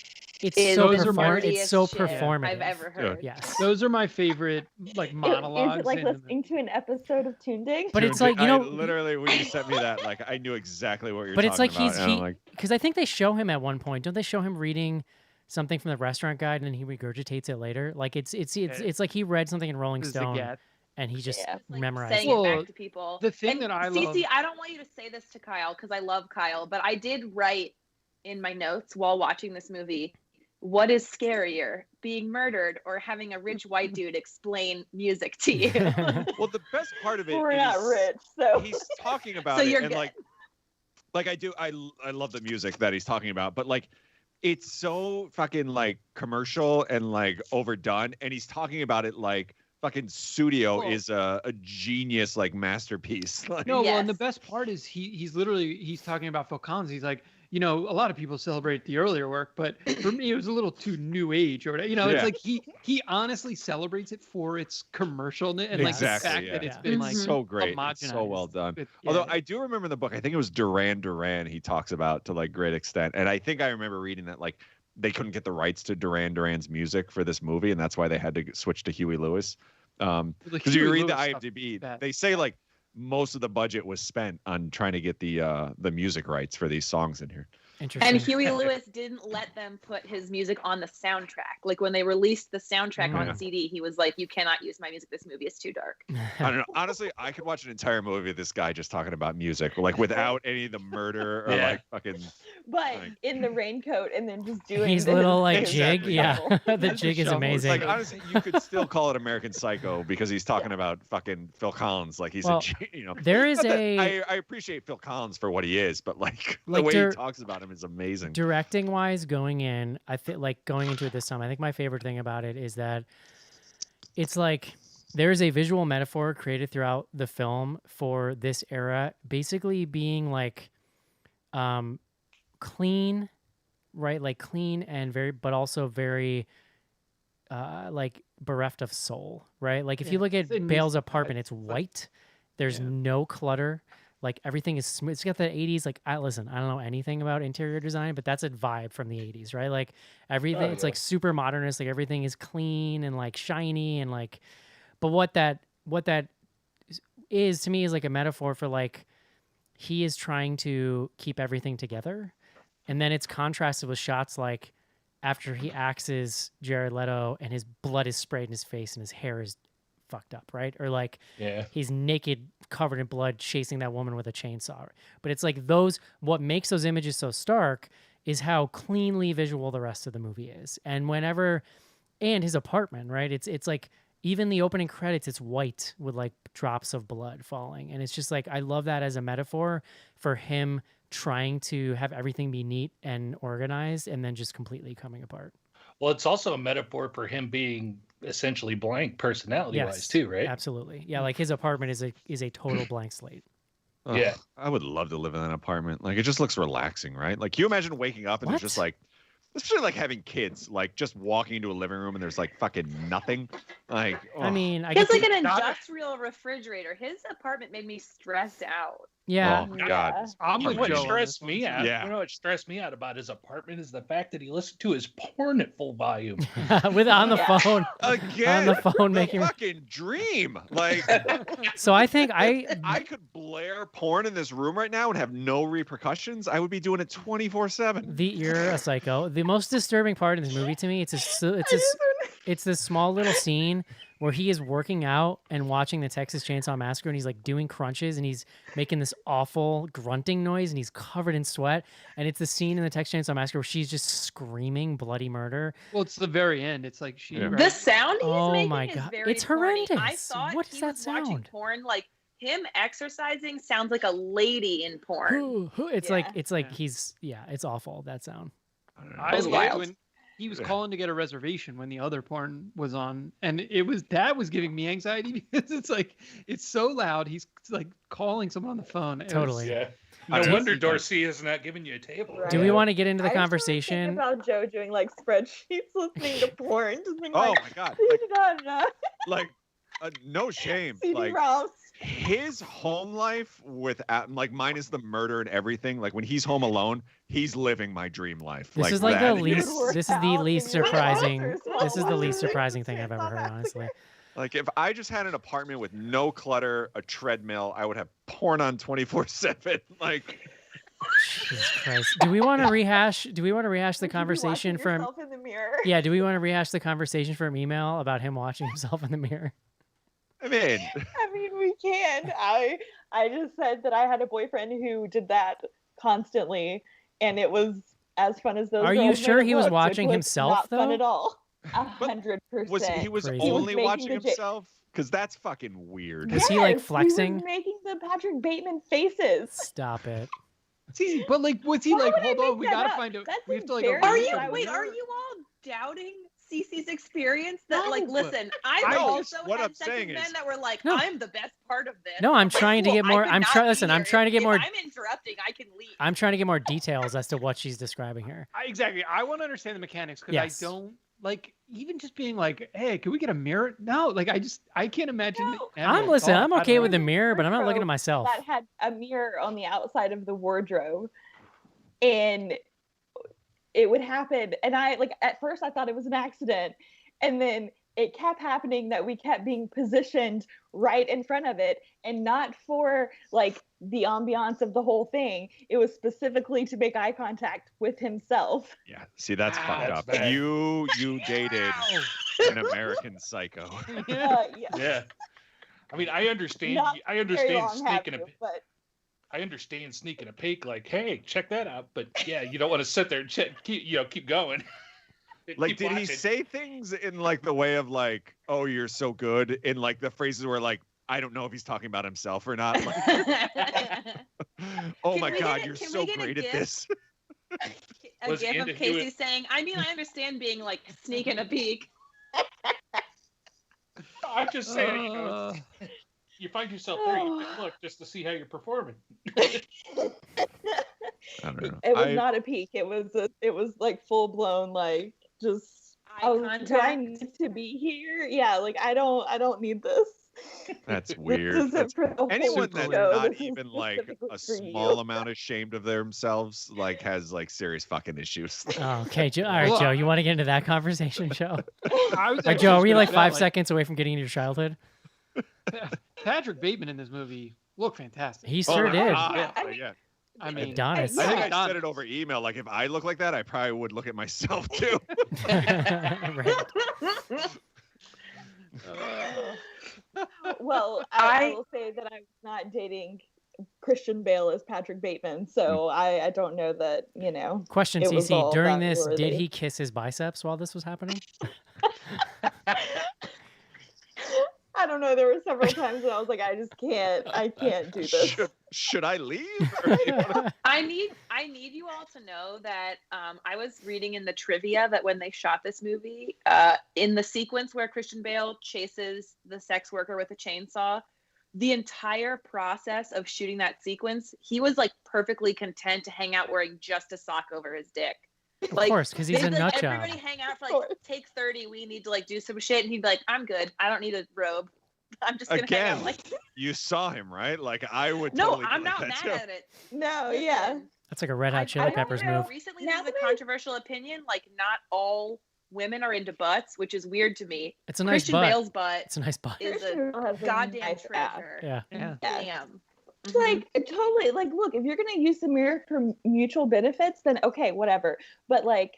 it's is so the Those are my- it's so nerdiest shit performative. I've ever heard. Yes. Those are my favorite like Is monologues. it like in the listening to an episode of Toonding? But Dude, it's like, I you know, literally when you sent me that, like I knew exactly what you're but talking it's like about. and I'm like, because I think they show him at one point. Don't they show him reading something from the restaurant guide and then he regurgitates it later? Like it's like he read something in Rolling This is the Stone get. and he just Yeah. Like memorized saying it. it Well, back to people. the thing And that I Cece, love- I don't want you to say this to Kyle because I love Kyle, but I did write in my notes while watching this movie, what is scarier, being murdered or having a rich white dude explain music to you? well, the best part of it We're is not rich, so he's talking about So it, you're and good. like I love the music that he's talking about, but like it's so fucking like commercial and like overdone, and he's talking about it like fucking Studio Cool. is a genius like masterpiece. Like, No, well, and the Yes. best part is he's literally talking about Phil Collins. He's like, you know, a lot of people celebrate the earlier work, but for me, it was a little too new age or whatever. You know, it's Yeah. like he honestly celebrates it for its commercialness and like the Yes. fact Exactly. that Yeah. it's been like So great. It's so well homogenized done. with- Although yeah. I do remember in the book, I think it was Duran Duran he talks about to like great extent. And I think I remember reading that like they couldn't get the rights to Duran Duran's music for this movie, and that's why they had to switch to Huey Lewis. Because you Huey read the Lewis stuff IMDb, bad. they say like most of the budget was spent on trying to get the music rights for these songs in here. Interesting. And Huey Lewis didn't let them put his music on the soundtrack. Like when they released the soundtrack Yeah. on CD, he was like, "You cannot use my music. This movie is too dark." I don't know. Honestly, I could watch an entire movie of this guy just talking about music, like without any of the murder or Yeah. like fucking. But Like- in the raincoat and then just doing He's this little like Exactly. jig. Yeah, the That's jig a is shovel. amazing. Like honestly, you could still call it American Psycho because he's talking about fucking Phil Collins, like he's Well, you know. there is Not that- a I appreciate Phil Collins for what he is, but like the Like, way there- he talks about him is amazing. directing wise going in. I feel like going into it this time. I think my favorite thing about it is that it's like there's a visual metaphor created throughout the film for this era, basically being like clean, right? Like clean and very, but also very like bereft of soul, right? Like if you Yeah, look at it's a Bale's mystified, apartment, it's but- white. There's Yeah. no clutter. Like everything is smooth. It's got that 80s. Like I don't know anything about interior design, but that's a vibe from the 80s, right? Like everything, it's yeah. like super modernist. Like everything is clean and like shiny and like. But what that is to me is like a metaphor for like he is trying to keep everything together, and then it's contrasted with shots like after he axes Jared Leto and his blood is sprayed in his face and his hair is fucked up, right? Or like Yeah. he's naked, covered in blood, chasing that woman with a chainsaw. But it's like what makes those images so stark is how cleanly visual the rest of the movie is. And his apartment, right? It's like even the opening credits, it's white with like drops of blood falling. And it's just like, I love that as a metaphor for him trying to have everything be neat and organized and then just completely coming apart. Well, it's also a metaphor for him being essentially blank personality-wise too, right? Absolutely. Yeah, like his apartment is a total blank slate. Ugh, Yeah. I would love to live in an apartment. Like it just looks relaxing, right? Like you imagine waking up and there's just What? like, especially like having kids, like just walking into a living room and there's like fucking nothing. Like I ugh. mean, I He has guess like an Not- industrial refrigerator. His apartment made me stressed out. yeah. Oh my god. I'm You know with what Joe on stressed this me one. out? Yeah. You know what stressed me out about his apartment is the fact that he listened to his porn at full volume. with on the Yeah. phone. Again, On the phone the making. fucking dream. Like So I think I could blare porn in this room right now and have no repercussions. I would be doing it 24/7. you're a psycho. The most disturbing part in this movie to me, it's this small little scene where he is working out and watching the Texas Chainsaw Massacre, and he's like doing crunches, and he's making this awful grunting noise, and he's covered in sweat. And it's the scene in the Texas Chainsaw Massacre where she's just screaming bloody murder. Well, it's the very end. It's like she. Yeah. right? The sound he's Oh making my is God. very It's porny. I horrendous. thought What is he that was watching sound? porn. Like him exercising sounds like a lady in porn. It's Yeah. like Yeah. it's awful, that sound. I was loved wild. when he was Yeah. calling to get a reservation when the other porn was on, and that was giving me anxiety because it's like it's so loud. He's like calling someone on the phone. It was- Totally. Yeah. I No mean, wonder he- Dorsey is not giving you a table. Right. Do we want to get into the I was trying to think conversation? about Joe doing like spreadsheets, listening to porn, just being Oh like, my god. Like no shame. Like CD-ROMs. his home life with like minus the murder and everything, like when he's home alone, he's living my dream life. This is like the that least. work This is the out least and you're like, surprising. "Monsters, This is the monsters, least surprising monsters, thing I've ever Chainsaw heard, Massacre." honestly. Like if I just had an apartment with no clutter, a treadmill, I would have porn on 24/7. Like Jesus Christ. Do we want to rehash? Do we want to rehash the Would you be conversation watching from? yourself in the mirror? Yeah. Do we want to rehash the conversation from email about him watching himself in the mirror? I mean, I mean, we can. I just said that I had a boyfriend who did that constantly, and it was as fun as those. Are you girls made sure it he was look. It watching was himself, not fun though? at all. But 100%. was he was Crazy. He was only making watching the himself? Because that's fucking weird. Was he, like, Yes, flexing? He was making the Patrick Bateman faces. Stop it. It's easy, but like, was he Why like? would I Hold on, make we that gotta up? find out. That's We have to like. embarrassing. Are erase you the wait? mirror? Are you all doubting Cece's experience? That like, No. listen, I've I also what had I'm sex saying with men is- that were like, No. I'm the best part of this. No, I'm Like, trying to cool, get I more. could I'm not trying. be Listen, I'm here. trying to get If more. I'm interrupting, I can leave. I'm trying to get more details as to what she's describing here. Exactly. I want to understand the mechanics because Yes. I don't like even just being like, "Hey, can we get a mirror?" No, like I can't imagine. No. I'm listening. I'm okay with the There's a mirror, but I'm not looking at wardrobe myself. That had a mirror on the outside of the wardrobe, and it would happen. And I like at first I thought it was an accident, and then it kept happening that we kept being positioned right in front of it, and not for like the ambiance of the whole thing. It was specifically to make eye contact with himself. Yeah. See, that's Wow. fucked That's up. bad. You dated an American psycho. Yeah. Yeah. I mean, I understand. Not I Very understand long, have sneaking a. you, but I understand sneaking a peek. Like, hey, check that out. But yeah, you don't want to sit there and keep going. Like, Keep did he watching. say things in like the way of like, "Oh, you're so good," in like the phrases where like, I don't know if he's talking about himself or not. Like, oh Can my we God, get a- you're can we so get a great at gif? this. A Was gif into of Casey Hewitt- saying, I mean, I understand being like sneaking a peek. I'm just saying, you know, Uh, you find yourself there, you can look just to see how you're performing. I don't know. it was not a peak. It was like full blown like just Eye do I contact. need to be here? Yeah, like I don't need this. That's This weird. isn't That's- for the whole Anyone that's show. not This is even like specifically a for you. small amount ashamed of themselves, like has like serious fucking issues. Oh, okay, Joe. All right, Well, Joe. You want to get into that conversation, Joe? I was Or actually Joe, are just we gonna like say, 5 seconds away from getting into your childhood? Patrick Bateman in this movie looked fantastic. He Oh sure my did. God, Yeah. yeah. I mean, Adonis. I think Yeah. I said it over email. Like, if I look like that, I probably would look at myself too. Right. Well, I I- will say that I was not dating Christian Bale as Patrick Bateman, so I don't know that, you know. Question, It was Cece. all During that this, did worthy. he kiss his biceps while this was happening? I don't know. There were several times that I was like, I can't do this. Should I leave? Or do you wanna- I need you all to know that I was reading in the trivia that when they shot this movie, in the sequence where Christian Bale chases the sex worker with a chainsaw, the entire process of shooting that sequence, he was like perfectly content to hang out wearing just a sock over his dick. Of course, because he's a they'd be nut like, job. everybody hang out for Of like course. take 30. We need to like do some shit, and he'd be like, "I'm good. I don't need a robe. I'm just gonna hang Again, out." Like, you saw him, right? Like, I would. no, totally be I'm like not that, mad too. at it. No, yeah. Listen, That's like a Red Hot I Chili don't Peppers know. move. Recently, Now this is a that I- controversial opinion. Like, not all women are into butts, which is weird to me. It's a nice Christian butt. Bale's butt It's a nice butt. is Christian a Bale has a goddamn nice ass. treasure. Yeah. yeah. Yeah. Damn. It's like totally like look, if you're gonna use the mirror for mutual benefits, then okay, whatever. But like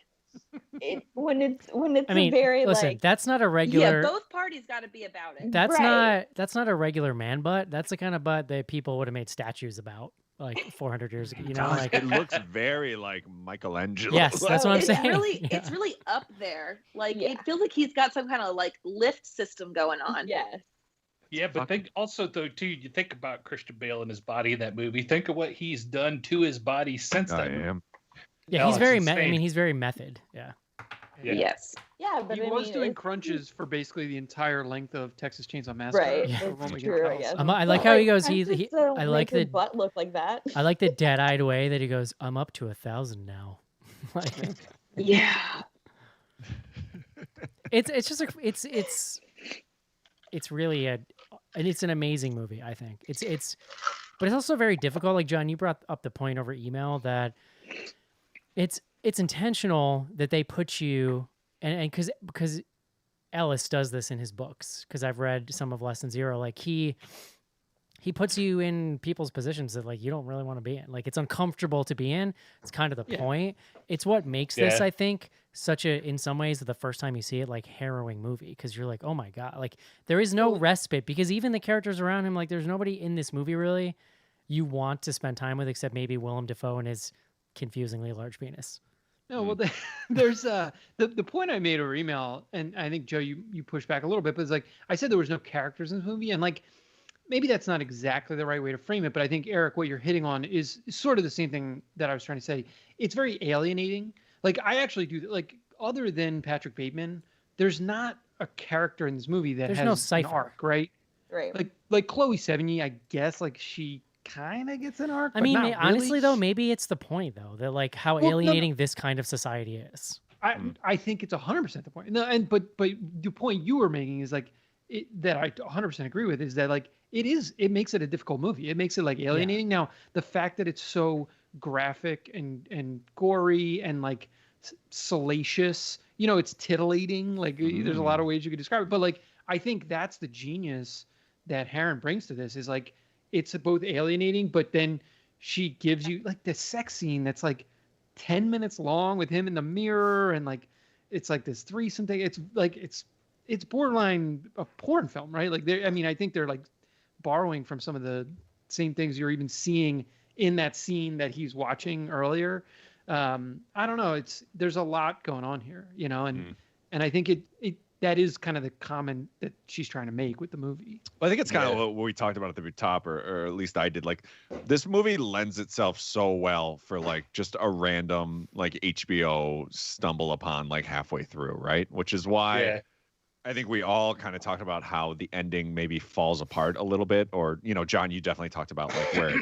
when it's I mean, a very listen, like that's not a Yeah, regular. both parties got to be about it. Right. That's not a regular man butt. That's the kind of butt that people would have made statues about like 400 years ago. You know, Gosh, like it looks very like Michelangelo. yes, that's what I'm it's saying. really Yeah. it's really up there. Like Yeah. it feels like he's got some kind of like lift system going on. yes. Yeah, but think also though too. You think about Christian Bale and his body in that movie. Think of what he's done to his body since I that. movie. am. Yeah, No, he's it's very. I insane. mean, he's very method. Yeah. Yeah. Yes. Yeah, but He I was mean, doing it's- crunches for basically the entire length of Texas Chainsaw Massacre. Right, Yeah. from what that's we can true, I tell. guess. So- I like But, how he like, goes. He. punches don't I like make your the. butt look like that. I like the dead-eyed way that he goes. I'm up to 1,000 now. Like Yeah. it's just a it's really and it's an amazing movie. I think but it's also very difficult. Like John, you brought up the point over email that it's intentional that they put you and because Ellis does this in his books, because I've read some of Lesson Zero. Like he puts you in people's positions that like you don't really want to be in. Like it's uncomfortable to be in. It's kind of the Yeah. point. It's what makes this, Yeah. I think, such a in some ways the first time you see it like harrowing movie, because you're like, oh my god, like there is no respite, because even the characters around him, like there's nobody in this movie really you want to spend time with except maybe Willem Dafoe and his confusingly large penis. No, well, there's the point I made over email, and I think Joe, you pushed back a little bit, but it's like I said there was no characters in this movie, and like maybe that's not exactly the right way to frame it, but I think Eric, what you're hitting on is sort of the same thing that I was trying to say. It's very alienating. Like I actually do like other than Patrick Bateman, there's not a character in this movie that There's has no an cipher. arc, right? Right. Like Chloe Sevigny, I guess, like she kind of gets an arc. I but mean, not honestly really. though, maybe it's the point though that like how Well, no, no. alienating this kind of society is. I think it's 100% the point. No, and but the point you were making is like that I 100% agree with is that like it makes it a difficult movie. It makes it like alienating. Now the fact that it's so graphic and gory and like salacious, you know, it's titillating. Like there's a lot of ways you could describe it, but like I think that's the genius that Heron brings to this is like it's both alienating, but then she gives you like the sex scene that's like 10 minutes long with him in the mirror and like it's like this threesome thing. It's like it's borderline a porn film, right? Like I mean, I think they're like borrowing from some of the same things you're even seeing in that scene that he's watching earlier. I don't know. There's a lot going on here, you know, and I think it that is kind of the comment that she's trying to make with the movie. Well, I think it's kind of what we talked about at the top, or at least I did. Like, this movie lends itself so well for like just a random like HBO stumble upon like halfway through, right? Which is why I think we all kind of talked about how the ending maybe falls apart a little bit, or you know, John, you definitely talked about like where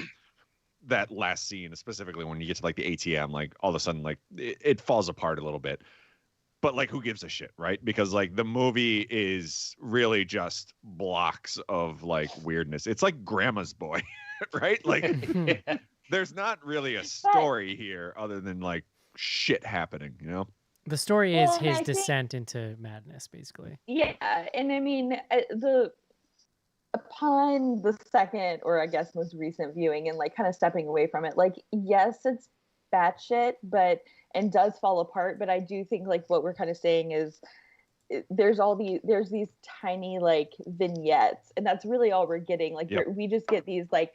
that last scene, specifically when you get to like the ATM, like all of a sudden like it falls apart a little bit. But like, who gives a shit, right? Because like the movie is really just blocks of like weirdness. It's like Grandma's Boy, right? Like, there's not really a story here other than like shit happening, you know? The story is Well, and his I think- descent into madness, basically. Yeah, and I mean upon the second or I guess most recent viewing and like kind of stepping away from it, like yes, it's batshit, but and does fall apart. But I do think like what we're kind of saying is there's these tiny like vignettes, and that's really all we're getting. Like we just get these like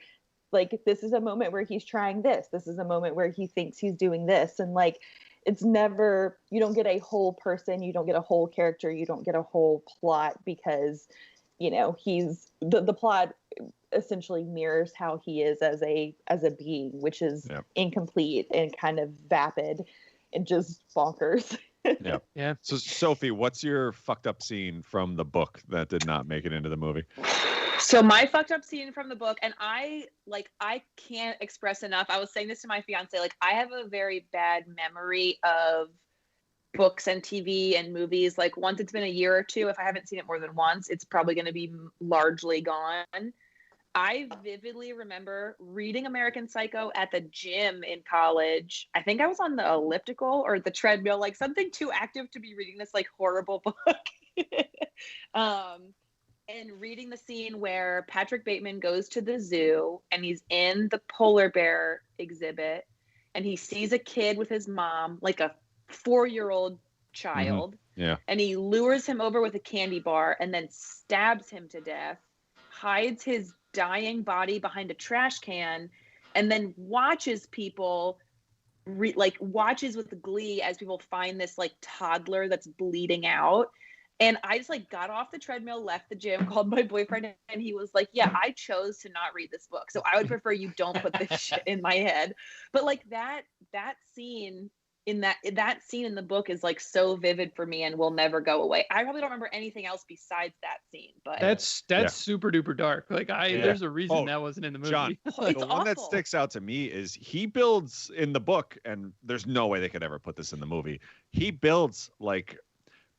this is a moment where he's trying this. This is a moment where he thinks he's doing this, and like it's never, you don't get a whole person, you don't get a whole character, you don't get a whole plot because, you know, he's the plot essentially mirrors how he is as a being, which is incomplete and kind of vapid and just bonkers. Yeah. So Sophie, what's your fucked up scene from the book that did not make it into the movie? So my fucked up scene from the book, and I can't express enough. I was saying this to my fiance, like I have a very bad memory of books and TV and movies. Like once it's been a year or two, if I haven't seen it more than once, it's probably going to be largely gone. I vividly remember reading American Psycho at the gym in college. I think I was on the elliptical or the treadmill, like something too active to be reading this like horrible book. And reading the scene where Patrick Bateman goes to the zoo and he's in the polar bear exhibit and he sees a kid with his mom, like a 4-year-old child. Yeah. And he lures him over with a candy bar and then stabs him to death, hides his dying body behind a trash can, and then watches people watches with glee as people find this like toddler that's bleeding out. And I just like got off the treadmill, left the gym, called my boyfriend, and he was like, yeah, I chose to not read this book, so I would prefer you don't put this shit in my head. But like that scene in that scene in the book is like so vivid for me and will never go away. I probably don't remember anything else besides that scene, but that's super duper dark. Like there's a reason that wasn't in the movie. John, It's the one that awful. sticks out to me is he builds in the book, and there's no way they could ever put this in the movie. He builds like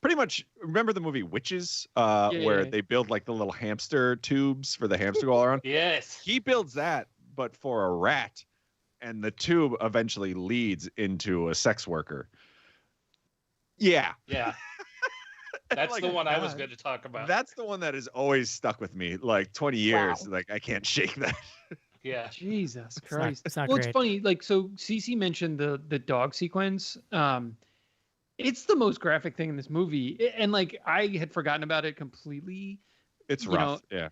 pretty much, remember the movie Witches, where they build like the little hamster tubes for the hamster to go all around? Yes. He builds that, but for a rat, and the tube eventually leads into a sex worker. Yeah. Yeah. That's Like, the one I was going to talk about. That's the one that has always stuck with me, like 20 years. Wow. Like I can't shake that. Yeah. Jesus It's not- Christ. it's not well, great. it's funny. Like, so Cece mentioned the dog sequence. It's the most graphic thing in this movie. And like, I had forgotten about it completely. It's You rough. Yeah.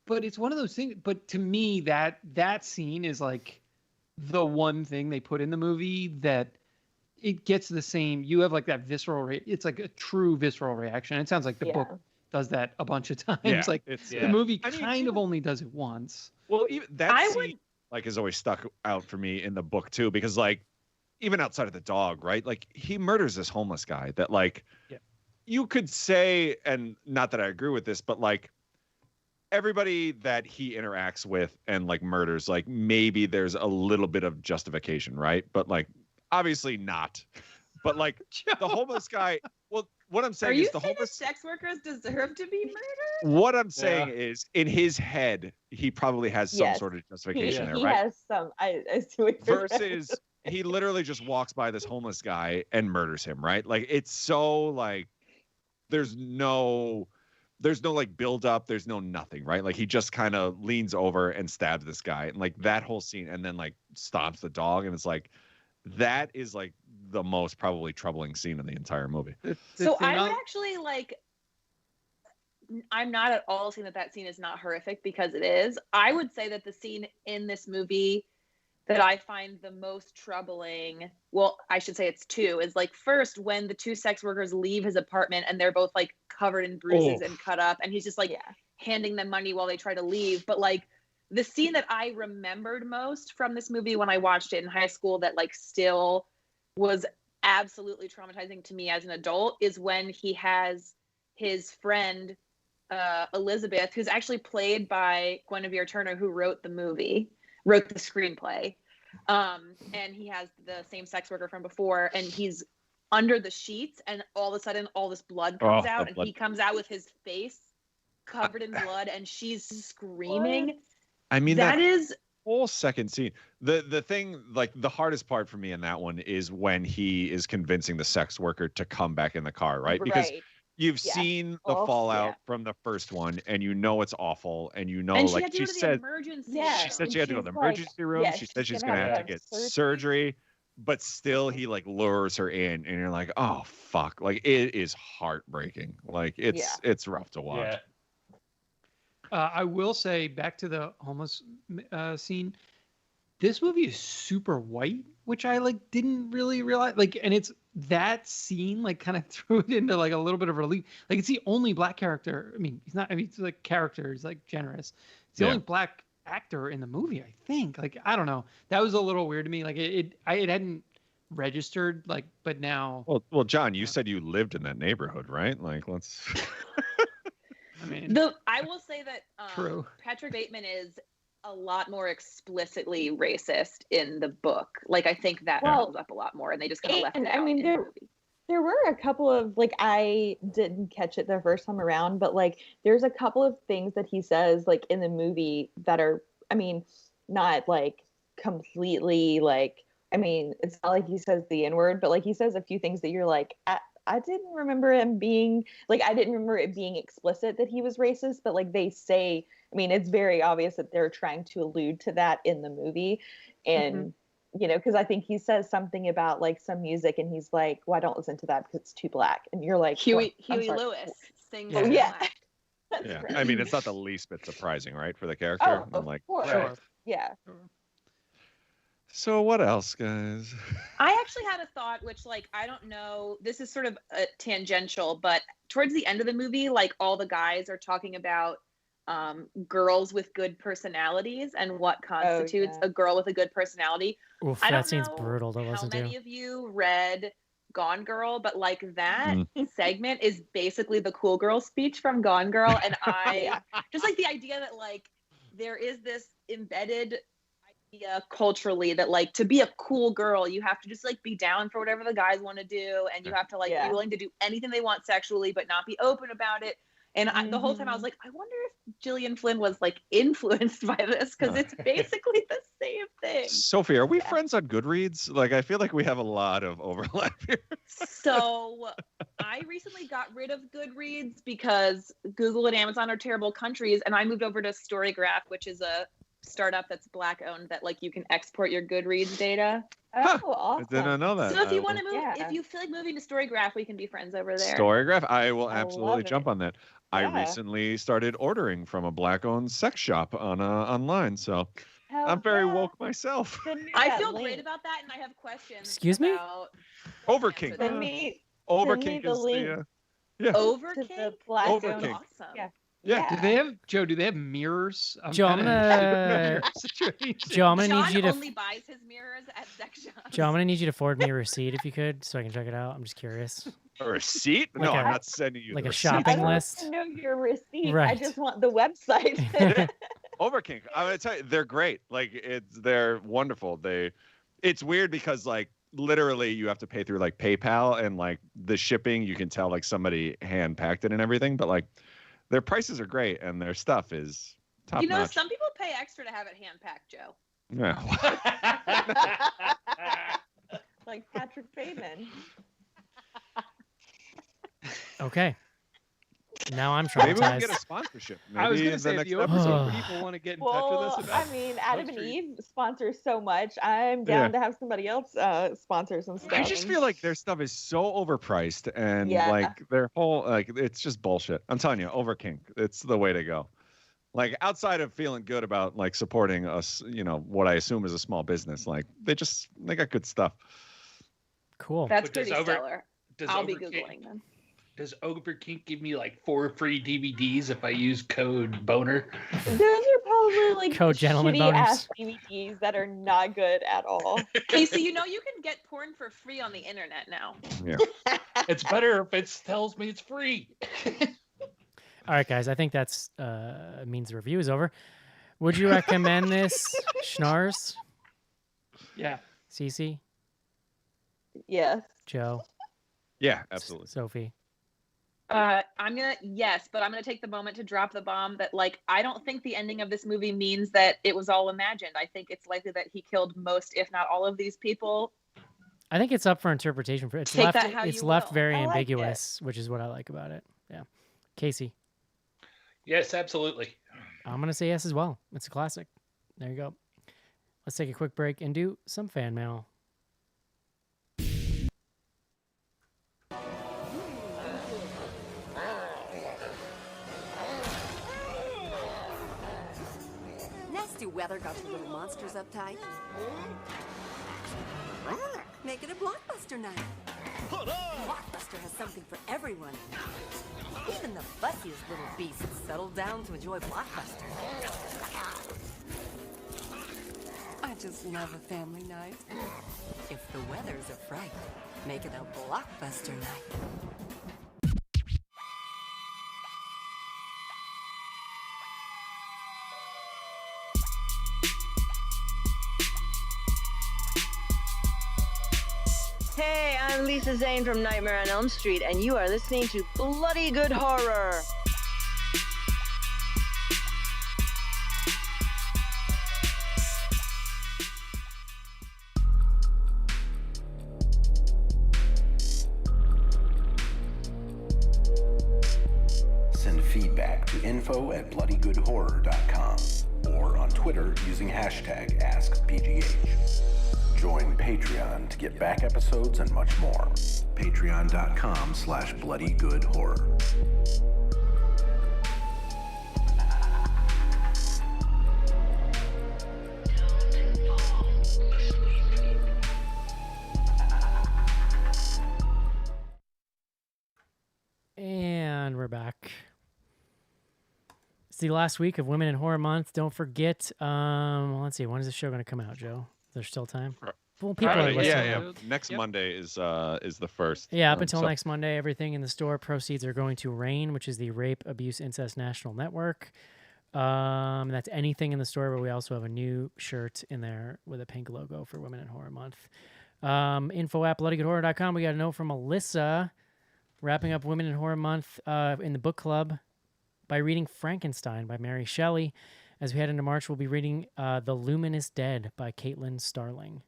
But it's one of those things. But to me, that scene is like the one thing they put in the movie that it gets the same. You have like that visceral. It's like a true visceral reaction. It sounds like the book does that a bunch of times. Yeah, Like it's the movie I mean, kind of only does it once. Well, even that I scene would- like has always stuck out for me in the book too, because like even outside of the dog, right? Like he murders this homeless guy that like you could say, and not that I agree with this, but like everybody that he interacts with and like murders, like maybe there's a little bit of justification, right? But like obviously not. But like the homeless guy, well, what I'm Are saying you is the saying that homeless. sex workers deserve to be murdered? What I'm saying is, in his head, he probably has some Yes. sort of justification there, He right? has some. I see what you're saying. Versus he literally just walks by this homeless guy and murders him, right? Like it's so like there's no like build up, there's no nothing, right? Like he just kind of leans over and stabs this guy, and like that whole scene, and then like stomps the dog, and it's like that is like the most probably troubling scene in the entire movie. So I would actually like. I'm not at all saying that scene is not horrific, because it is. I would say that the scene in this movie that I find the most troubling, well, I should say it's two, is like first when the two sex workers leave his apartment and they're both like covered in bruises and cut up, and he's just like handing them money while they try to leave. But like the scene that I remembered most from this movie when I watched it in high school that like still was absolutely traumatizing to me as an adult is when he has his friend Elizabeth, who's actually played by Guinevere Turner, who wrote the screenplay. And he has the same sex worker from before, and he's under the sheets, and all of a sudden all this blood comes out, and he comes out with his face covered in blood, and she's screaming. What? I mean, that is whole second scene. The thing, like the hardest part for me in that one is when he is convincing the sex worker to come back in the car, right? Because you've seen the fallout from the first one, and you know it's awful, and you know, and like she said, she said she had to go to the emergency room. She said she's gonna have to get surgery, but still, he like lures her in, and you're like, oh fuck, like it is heartbreaking. Like it's rough to watch. Yeah. I will say, back to the homeless scene, this movie is super white, which I like didn't really realize. Like, and it's that scene like kind of threw it into like a little bit of relief. Like, it's the only black character. I mean, he's not. I mean, it's like character. He's like generous. It's the only black actor in the movie, I think. Like, I don't know. That was a little weird to me. Like, it hadn't registered. Like, but now. Well, John, you said you lived in that neighborhood, right? Like, let's. I mean, I will say that true. Patrick Bateman is a lot more explicitly racist in the book. Like, I think that comes up a lot more, and they just kind of left it out. I mean, there were a couple of, like, I didn't catch it the first time around, but like there's a couple of things that he says like in the movie that are, I mean, not like completely like, I mean, it's not like he says the N-word, but like he says a few things that you're like, I didn't remember him being like, I didn't remember it being explicit that he was racist, but like they say, I mean, it's very obvious that they're trying to allude to that in the movie. And, you know, because I think he says something about like some music, and he's like, well, I don't listen to that because it's too black. And you're like, Huey Lewis sings. Yeah. Yeah. I mean, it's not the least bit surprising, right, for the character. Oh, of course. Sure. Yeah. So what else, guys? I actually had a thought, which, like, I don't know, this is sort of tangential, but towards the end of the movie, like, all the guys are talking about girls with good personalities and what constitutes a girl with a good personality. Oof, I don't that seems know brutal to listen to. How many of you read Gone Girl? But like that segment is basically the cool girl speech from Gone Girl, and I just like the idea that like there is this embedded culturally that like to be a cool girl you have to just like be down for whatever the guys want to do, and you have to like be willing to do anything they want sexually but not be open about it. And the whole time I was like, I wonder if Gillian Flynn was like influenced by this, because it's basically the same thing. Sophie, are we friends on Goodreads? Like, I feel like we have a lot of overlap here. So I recently got rid of Goodreads because Google and Amazon are terrible countries, and I moved over to Storygraph, which is a startup that's black owned that like you can export your Goodreads data. Oh, awesome. I didn't know that. So if you want to move, if you feel like moving to Storygraph, we can be friends over there. Storygraph, I will absolutely jump on that. Yeah. I recently started ordering from a black-owned sex shop on online, so I'm very woke myself. I feel great about that, and I have questions. Excuse me? Overking. Send me Overking the is link. Overking? The black Overking. Awesome. Yeah. Do they have Joe? Do they have mirrors? Joe, I'm gonna need you to. only buys his mirrors at sex shops. Joe, I'm gonna need you to forward me a receipt if you could, so I can check it out. I'm just curious. A receipt? Like No, a- I'm not sending you like the a receipt. shopping I don't list. want to know your receipt. I Right. just want the website. Overkink. I'm gonna tell you, they're great. Like they're wonderful. It's weird because like literally you have to pay through like PayPal and like the shipping. You can tell like somebody hand packed it and everything, but like their prices are great and their stuff is top You know, notch. some people pay extra to have it hand packed, Joe. Yeah. Like Patrick Bateman. Okay. Now I'm Maybe we can traumatized. get a sponsorship. I was Maybe going to say, the if next the episode. Overkink people want to get in touch with Well, us about I mean, Adam and Street. Eve sponsors so much. I'm down to have somebody else sponsor some stuff. I just feel like their stuff is so overpriced and Yeah. like their whole like it's just bullshit. I'm telling you, Overkink, it's the way to go. Like outside of feeling good about like supporting us, what I assume is a small business, like they got good stuff. Cool. That's But does pretty stellar. Does I'll be Overkink- Googling them. Does Overkink give me like 4 free DVDs if I use code Boner? Those are probably like Code Gentleman shitty Boners. ass DVDs that are not good at all. Casey, you know you can get porn for free on the internet now. It's better if it tells me it's free. All right, guys. I think that's means the review is over. Would you recommend this, Schnars, Yeah. Cece, Yes. Joe, Yeah, absolutely. Sophie? I'm gonna but I'm gonna take the moment to drop the bomb that like I don't think the ending of this movie means that it was all imagined. I think it's likely that he killed most, if not all, of these people. I think it's up for interpretation. It's Take left. that how It's you left will. very I like it. ambiguous, which is what I like about it. Yeah, Casey, Yes, absolutely. I'm gonna say yes as well. It's a classic. There you go. Let's take a quick break and do some fan mail. Nasty weather got you little monsters uptight. Make it a blockbuster night. Blockbuster has something for everyone. Even the fussiest little beasts settle down to enjoy Blockbuster. I just love a family night. If the weather's a fright, make it a Blockbuster night. Hey, I'm Lisa Zane from Nightmare on Elm Street, and you are listening to Bloody Good Horror. Send feedback to info@bloodygoodhorror.com or on Twitter using hashtag AskBGH. Join Patreon to get back episodes and much more. Patreon.com/bloodygoodhorror. And we're back. It's the last week of Women in Horror Month. Don't forget. Let's see. When is the show going to come out, Joe? There's still time. Well, people are Friday, listening. yeah. Next Yep. Monday is the first. Yeah, up until so- next Monday, everything in the store proceeds are going to RAIN, which is the Rape, Abuse, Incest National Network. That's anything in the store, but we also have a new shirt in there with a pink logo for Women in Horror Month. Info@bloodygoodhorror.com. We got a note from Alyssa wrapping up Women in Horror Month in the book club by reading Frankenstein by Mary Shelley. As we head into March, we'll be reading The Luminous Dead by Caitlin Starling.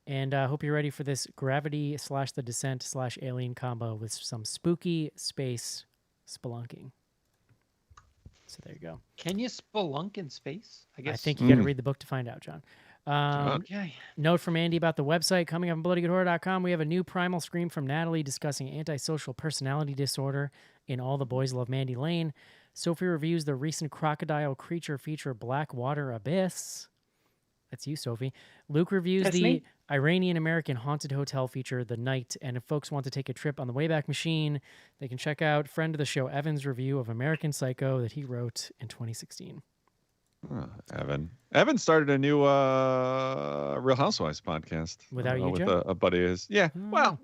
And I hope you're ready for this Gravity/The Descent/Alien combo with some spooky space spelunking. So there you go. Can you spelunk in space? I guess. I think you got to read the book to find out, John. Okay. Note from Andy about the website coming up on bloodygoodhorror.com. We have a new primal scream from Natalie discussing antisocial personality disorder in All the Boys Love Mandy Lane. Sophie reviews the recent crocodile creature feature Blackwater Abyss. That's you, Sophie. Luke reviews That's the me. Iranian-American haunted hotel feature, The Night. And if folks want to take a trip on the Wayback Machine, they can check out friend of the show Evan's review of American Psycho that he wrote in 2016. Evan. Evan started a new Real Housewives podcast Without you, with Joe? a buddy of his. Yeah. Oh. Well,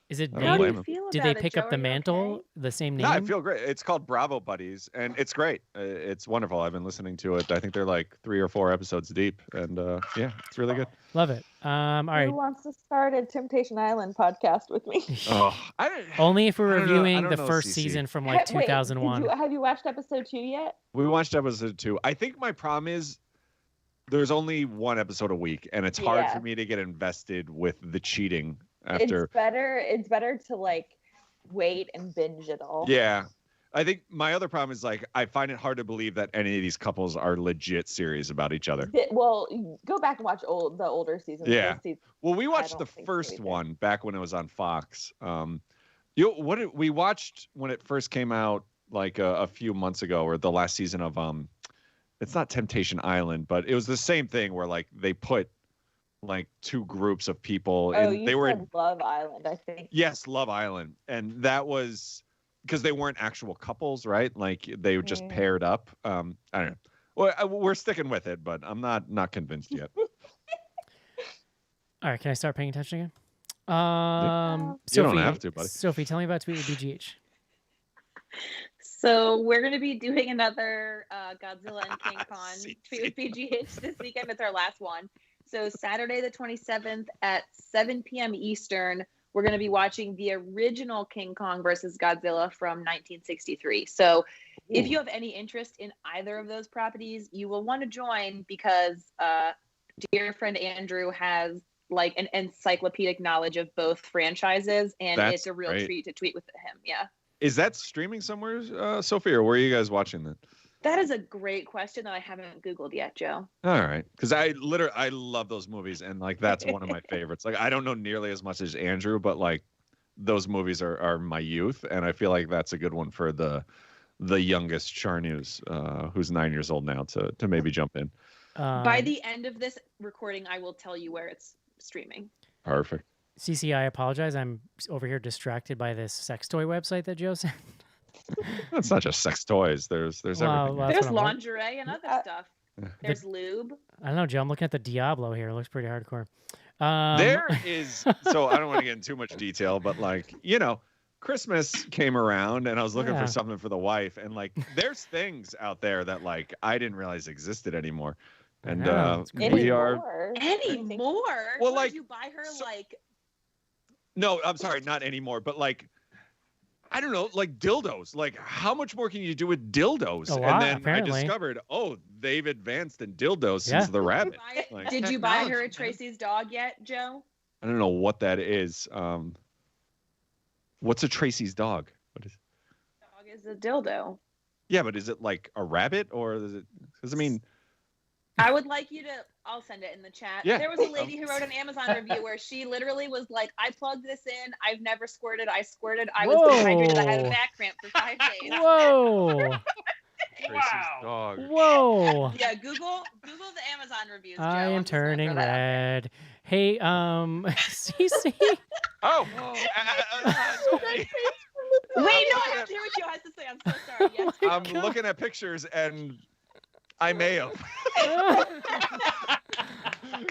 Is it I don't How do blame you him. feel Did about they it, pick Joe? up the Are you mantle, okay? the same No, I name? feel great. It's called Bravo Buddies, and it's great. It's wonderful. I've been listening to it. I think they're like 3 or 4 episodes deep, and yeah, it's really good. Love it. All Who right. wants to start a Temptation Island podcast with me? Oh, Only if we're I don't know- I reviewing don't the know, first CC. season from like Wait, 2001. have you watched episode 2 yet? We watched episode 2. I think my problem is there's only one episode a week, and it's hard Yeah. for me to get invested with the cheating after. It's better to like wait and binge it all. Yeah. I think my other problem is like I find it hard to believe that any of these couples are legit serious about each other. Well, go back and watch the older seasons. Yeah. Those seasons- Well, we watched don't the think so first either. one back when it was on Fox. We watched when it first came out like a few months ago, or the last season of it's not Temptation Island, but it was the same thing where like they put like 2 groups of people Oh, and you they were said Love Island, I think. yes, Love Island, and that was because they weren't actual couples, right? Like they were just Mm. paired up. I don't know. Well, we're sticking with it, but I'm not convinced yet. All right, can I start paying attention again? You don't Sophie, have to, buddy. Sophie, tell me about Tweet with BGH. So we're going to be doing another Godzilla and King Kong Tweet with BGH this weekend. It's our last one. So Saturday the 27th at 7 p.m. Eastern, we're going to be watching the original King Kong versus Godzilla from 1963. So if you have any interest in either of those properties, you will want to join because dear friend Andrew has like an encyclopedic knowledge of both franchises, and That's it's a real great. treat to tweet with him. Yeah. Is that streaming somewhere, Sophie, or where are you guys watching that? That is a great question that I haven't Googled yet, Joe. All right, because I love those movies, and like that's one of my favorites. Like I don't know nearly as much as Andrew, but like those movies are my youth, and I feel like that's a good one for the youngest Charnews, who's 9 years old now, to maybe jump in. By the end of this recording, I will tell you where it's streaming. Perfect. CC, I apologize. I'm over here distracted by this sex toy website that Joe sent. It's not just sex toys. There's Well, everything. well, that's There's what I'm look- lingerie and other stuff. There's lube. I don't know, Joe. I'm looking at the Diablo here. It looks pretty hardcore. There is so I don't want to get in too much detail, but like Christmas came around and I was looking Yeah. for something for the wife, and like there's things out there that like I didn't realize existed anymore. And know, it's great. we are Anymore? Well, What, like, did you buy her so- like no, I'm sorry, not anymore, but like I don't know, like dildos. Like how much more can you do with dildos? A And lot, then apparently. I discovered, oh, they've advanced in dildos Yeah. since the rabbit. Like, Did you buy her a Technology, man. Tracy's dog yet, Joe? I don't know what that is. What's a Tracy's dog? What is? Dog is a dildo. Yeah, but is it like a rabbit or is it? Because I mean, I would like you to. I'll send it in the chat. Yeah. There was a lady who wrote an Amazon review where she literally was like, "I plugged this in. I've never squirted. I squirted. I was dehydrated. I had a Whoa. back cramp for 5 days." Whoa. Tracy's dog. Whoa. Yeah, Google the Amazon reviews. Joe. I I'm am just gonna turning throw that out there. red. Hey, CC. Oh, Wait, no, I have to hear what Joe has to say. I'm so sorry. Yes. I'm looking at pictures and I may have.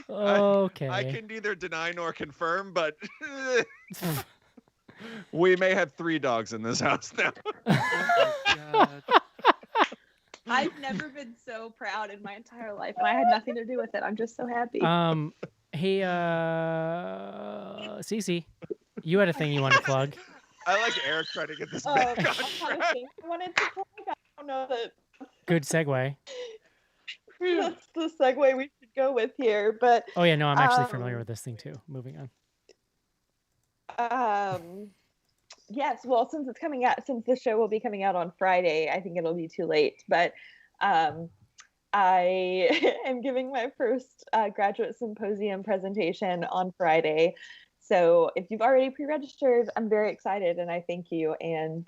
Okay. I can neither deny nor confirm, but we may have 3 dogs in this house now. I've never been so proud in my entire life, and I had nothing to do with it. I'm just so happy. Hey, CC, you had a thing you wanted to plug. I like Eric trying to get this Oh, back I on had a track. thing I wanted to plug. I don't know that Good segue. that's the segue we should go with here, but Oh yeah, no, I'm actually familiar Um, with this thing too. Moving on. yes, well, since it's coming out, since the show will be coming out on Friday, I think it'll be too late, but I am giving my first graduate symposium presentation on Friday. So if you've already pre-registered, I'm very excited and I thank you. And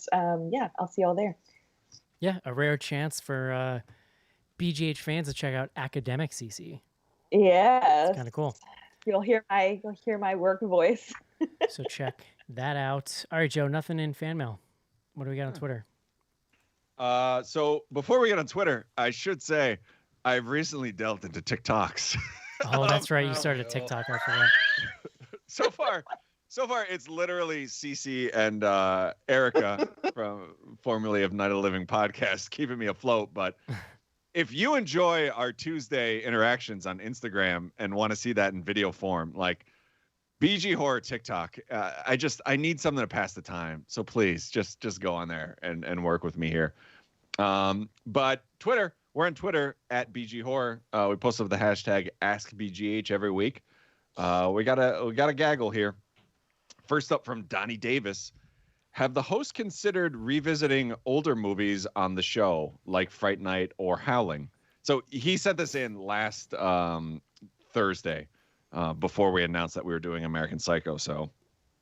yeah, I'll see y'all there. Yeah, a rare chance for BGH fans to check out Academic CC. Yes. Kind of cool. You'll hear my work voice. So check that out. All right, Joe, nothing in fan mail. What do we got on Twitter? So before we get on Twitter, I should say I've recently delved into TikToks. Oh, that's right. You started a TikTok. I forgot. So far, So far, it's literally Cece and Erica, formerly of Night of the Living podcast, keeping me afloat. But if you enjoy our Tuesday interactions on Instagram and want to see that in video form, like BG Horror TikTok, I need something to pass the time. So please, just go on there and work with me here. But Twitter, we're on Twitter at BG Horror. We post with the hashtag AskBGH every week. We got a gaggle here. First up from Donnie Davis. Have the hosts considered revisiting older movies on the show, like Fright Night or Howling? So he sent this in last Thursday before we announced that we were doing American Psycho. So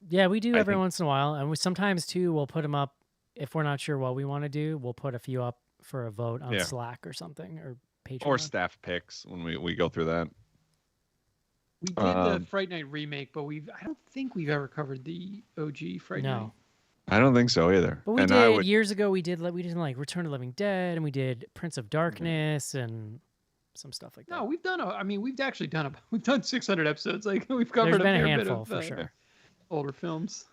yeah, we do every once in a while. And we sometimes, too, we'll put them up. If we're not sure what we want to do, we'll put a few up for a vote on Slack or something, or Patreon. Or staff picks when we go through that. We did the Fright Night remake, but I don't think we've ever covered the OG Fright Night. I don't think so either. But we did years ago. We did like Return of the Living Dead, and we did Prince of Darkness, and some stuff like that. No, we've done. We've actually done. We've done 600 episodes. Like we've covered There's been a handful bit of for sure. Older films.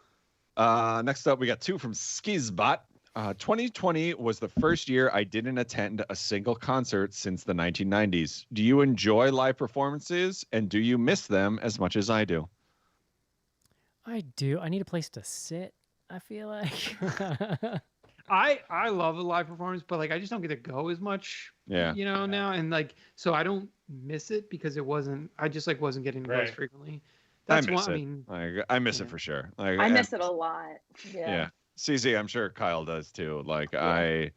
Next up, we got two from Skizbot. 2020 was the first year I didn't attend a single concert since the 1990s. Do you enjoy live performances, and do you miss them as much as I do? I do. I need a place to sit, I feel like. I love a live performance, but like I just don't get to go as much. Yeah. Now, and like so I don't miss it because I just like wasn't getting to go as frequently. That's I miss one, it. I mean, I miss it for sure. Like, I miss it a lot. Yeah. CZ, I'm sure Kyle does too. Like I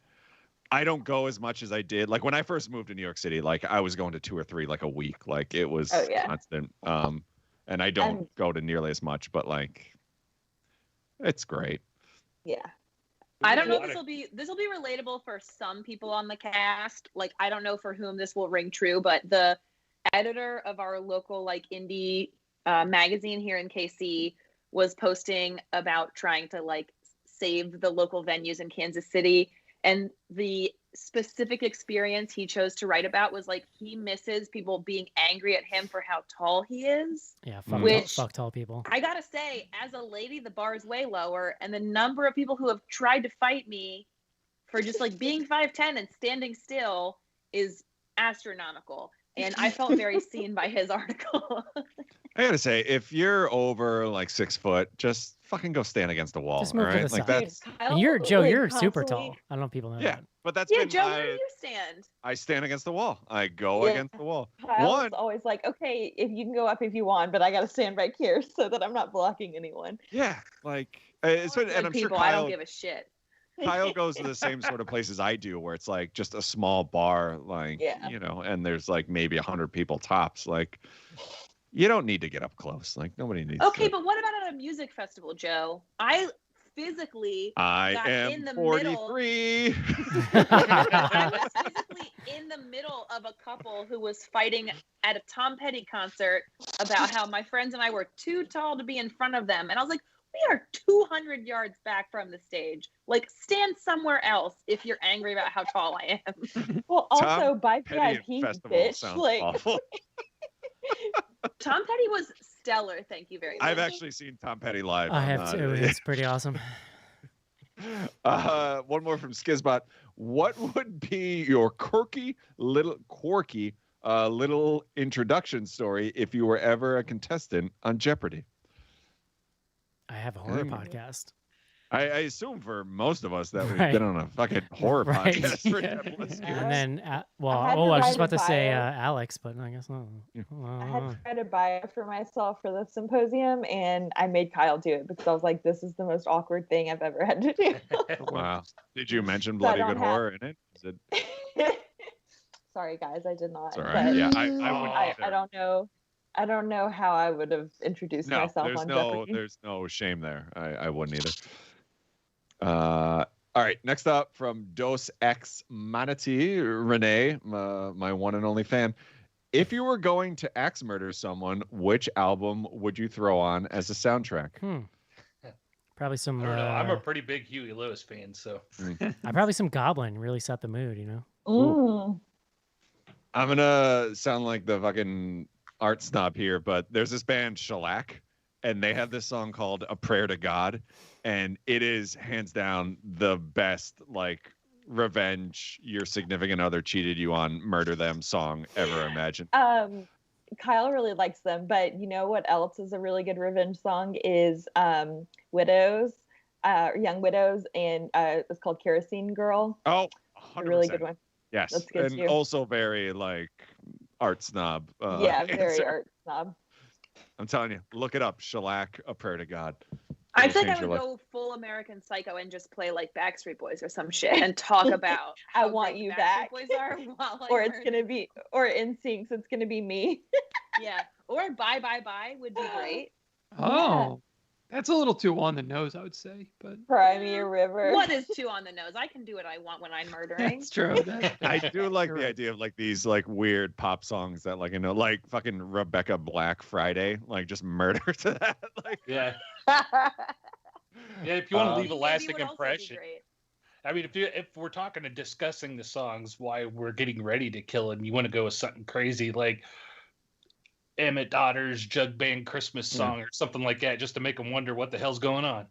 don't go as much as I did. Like when I first moved to New York City, like I was going to 2 or 3 like a week. Like it was constant. And I don't go to nearly as much, but like it's great. Yeah. I don't know if this will be relatable for some people on the cast. Like I don't know for whom this will ring true, but the editor of our local like indie magazine here in KC was posting about trying to like save the local venues in Kansas City, and the specific experience he chose to write about was like he misses people being angry at him for how tall he is. Yeah, fuck tall people. I gotta say, as a lady, the bar is way lower, and the number of people who have tried to fight me for just like being 5'10" and standing still is astronomical. And I felt very seen by his article. I gotta say, if you're over like 6 foot, just fucking go stand against the wall. Just move to the like side. that's. And you're super tall. I don't know if people know that. But that's yeah, been Joe, where do you stand? I stand against the wall. I go against the wall. Kyle's always like, okay, if you can go up if you want, but I got to stand back here so that I'm not blocking anyone. Yeah, like and I'm sure Kyle, I don't give a shit. Kyle goes to the same sort of places I do, where it's like just a small bar, like and there's like maybe 100 people tops. Like, you don't need to get up close. Like nobody needs. Okay, but what about at a music festival, Joe? I physically got am in the 43. I was physically in the middle of a couple who was fighting at a Tom Petty concert about how my friends and I were too tall to be in front of them, and I was like, we are 200 yards back from the stage. Like, stand somewhere else if you're angry about how tall I am. Well, also by Petty VIP, Festival bitch. sounds Like, awful. Tom Petty was stellar. Thank you very much. I've actually seen Tom Petty live. I have too. It's pretty awesome. One more from Skizbot. What would be your quirky little introduction story if you were ever a contestant on Jeopardy? I have a horror podcast. I assume for most of us that we've been on a fucking horror podcast for 10 years. And then, I was just about to say Alex, but I guess not. I had to write a bio for myself for the symposium, and I made Kyle do it because I was like, this is the most awkward thing I've ever had to do. Wow. Did you mention Bloody Good Horror in it? Is it... Sorry, guys, I did not. It's all right. Yeah, I wouldn't I don't know. I don't know how I would have introduced myself on Jeopardy. There's no shame there. I wouldn't either. All right, next up from Dos Ex Manatee, Renee, my one and only fan. If you were going to axe murder someone, which album would you throw on as a soundtrack? Probably some. I don't know. I'm a pretty big Huey Lewis fan, so. Probably some Goblin really set the mood, you know. Ooh. I'm gonna sound like the fucking art snob here, but there's this band Shellac, and they have this song called "A Prayer to God," and it is hands down the best like revenge your significant other cheated you on, murder them song ever imagined. Kyle really likes them, but you know what else is a really good revenge song is Widows, Young Widows, and it's called Kerosene Girl. Oh, 100%. A really good one. Yes, That's good and too. also very like art snob. Yeah, very answer. art snob. I'm telling you, look it up. Shellac, A Prayer to God. I It'll feel like change I your would life. go full American Psycho and just play like Backstreet Boys or some shit and talk about I how want great you Backstreet back. Boys are while I Or it's murder- gonna be, or NSYNC's, it's gonna be me. yeah. Or Bye Bye Bye would be great. Oh, that's a little too on the nose, I would say. But Cry Me a River. What is too on the nose? I can do what I want when I'm murdering. that's true. I do like You're the right. idea of like these like weird pop songs that like like fucking Rebecca Black Friday, like just murder to that. Like Yeah. Yeah, if you want to leave a Maybe lasting would also be impression. great. I mean, if we're talking and discussing the songs while we're getting ready to kill him, you want to go with something crazy like Emmett Otter's Jug Band Christmas song or something like that, just to make them wonder what the hell's going on.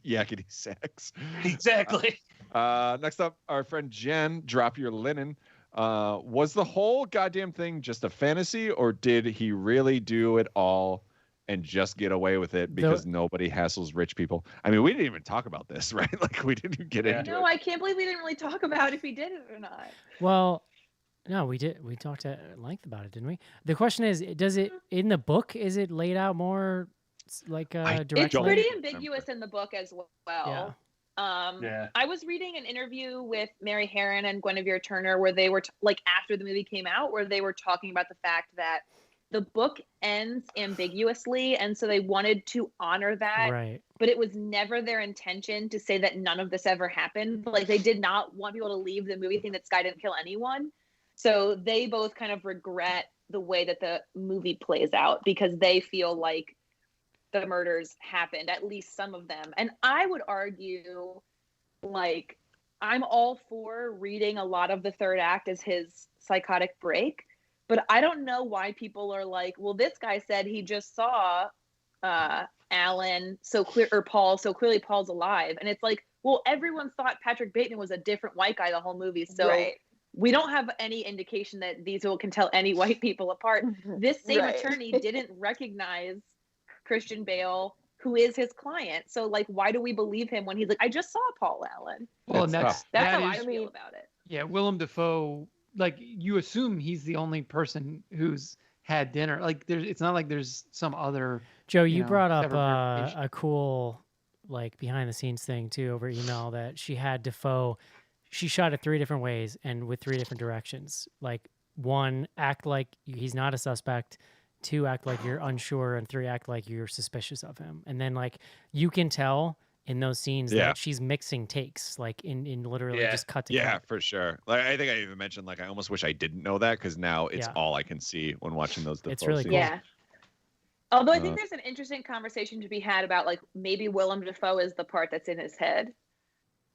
yakety sax. Exactly. Next up, our friend Jen, Drop Your Linen. Was the whole goddamn thing just a fantasy, or did he really do it all and just get away with it because nobody hassles rich people? I mean, we didn't even talk about this, right? Like, we didn't even get into No, it. I can't believe we didn't really talk about if he did it or not. Well, no, we did. We talked at length about it, didn't we? The question is, does it in the book? Is it laid out more like directly? It's pretty ambiguous in the book as well. Yeah. I was reading an interview with Mary Herron and Guinevere Turner where they were like after the movie came out, where they were talking about the fact that the book ends ambiguously, and so they wanted to honor that. Right. But it was never their intention to say that none of this ever happened. Like they did not want people to leave the movie thinking that Sky didn't kill anyone. So they both kind of regret the way that the movie plays out because they feel like the murders happened, at least some of them. And I would argue, like, I'm all for reading a lot of the third act as his psychotic break, but I don't know why people are like, well, this guy said he just saw Alan or Paul, so clearly Paul's alive. And it's like, well, everyone thought Patrick Bateman was a different white guy the whole movie. So we don't have any indication that these people can tell any white people apart. This same attorney didn't recognize Christian Bale, who is his client. So, like, why do we believe him when he's like, I just saw Paul Allen? Well, and that's that how is, I feel about it. Yeah, Willem Dafoe, like, you assume he's the only person who's had dinner. Like, it's not like there's some other. Joe, you know, brought up separate verification. a cool, like, behind the scenes thing too over email that she had Dafoe. She shot it 3 different ways and with 3 different directions. Like, 1, act like he's not a suspect. 2, act like you're unsure, and 3, act like you're suspicious of him. And then, like, you can tell in those scenes that she's mixing takes, like in literally just cut to cut. Yeah, for sure. Like, I think I even mentioned, like, I almost wish I didn't know that because now it's all I can see when watching those. It's really scenes. cool. Yeah. Although I think there's an interesting conversation to be had about, like, maybe Willem Dafoe is the part that's in his head.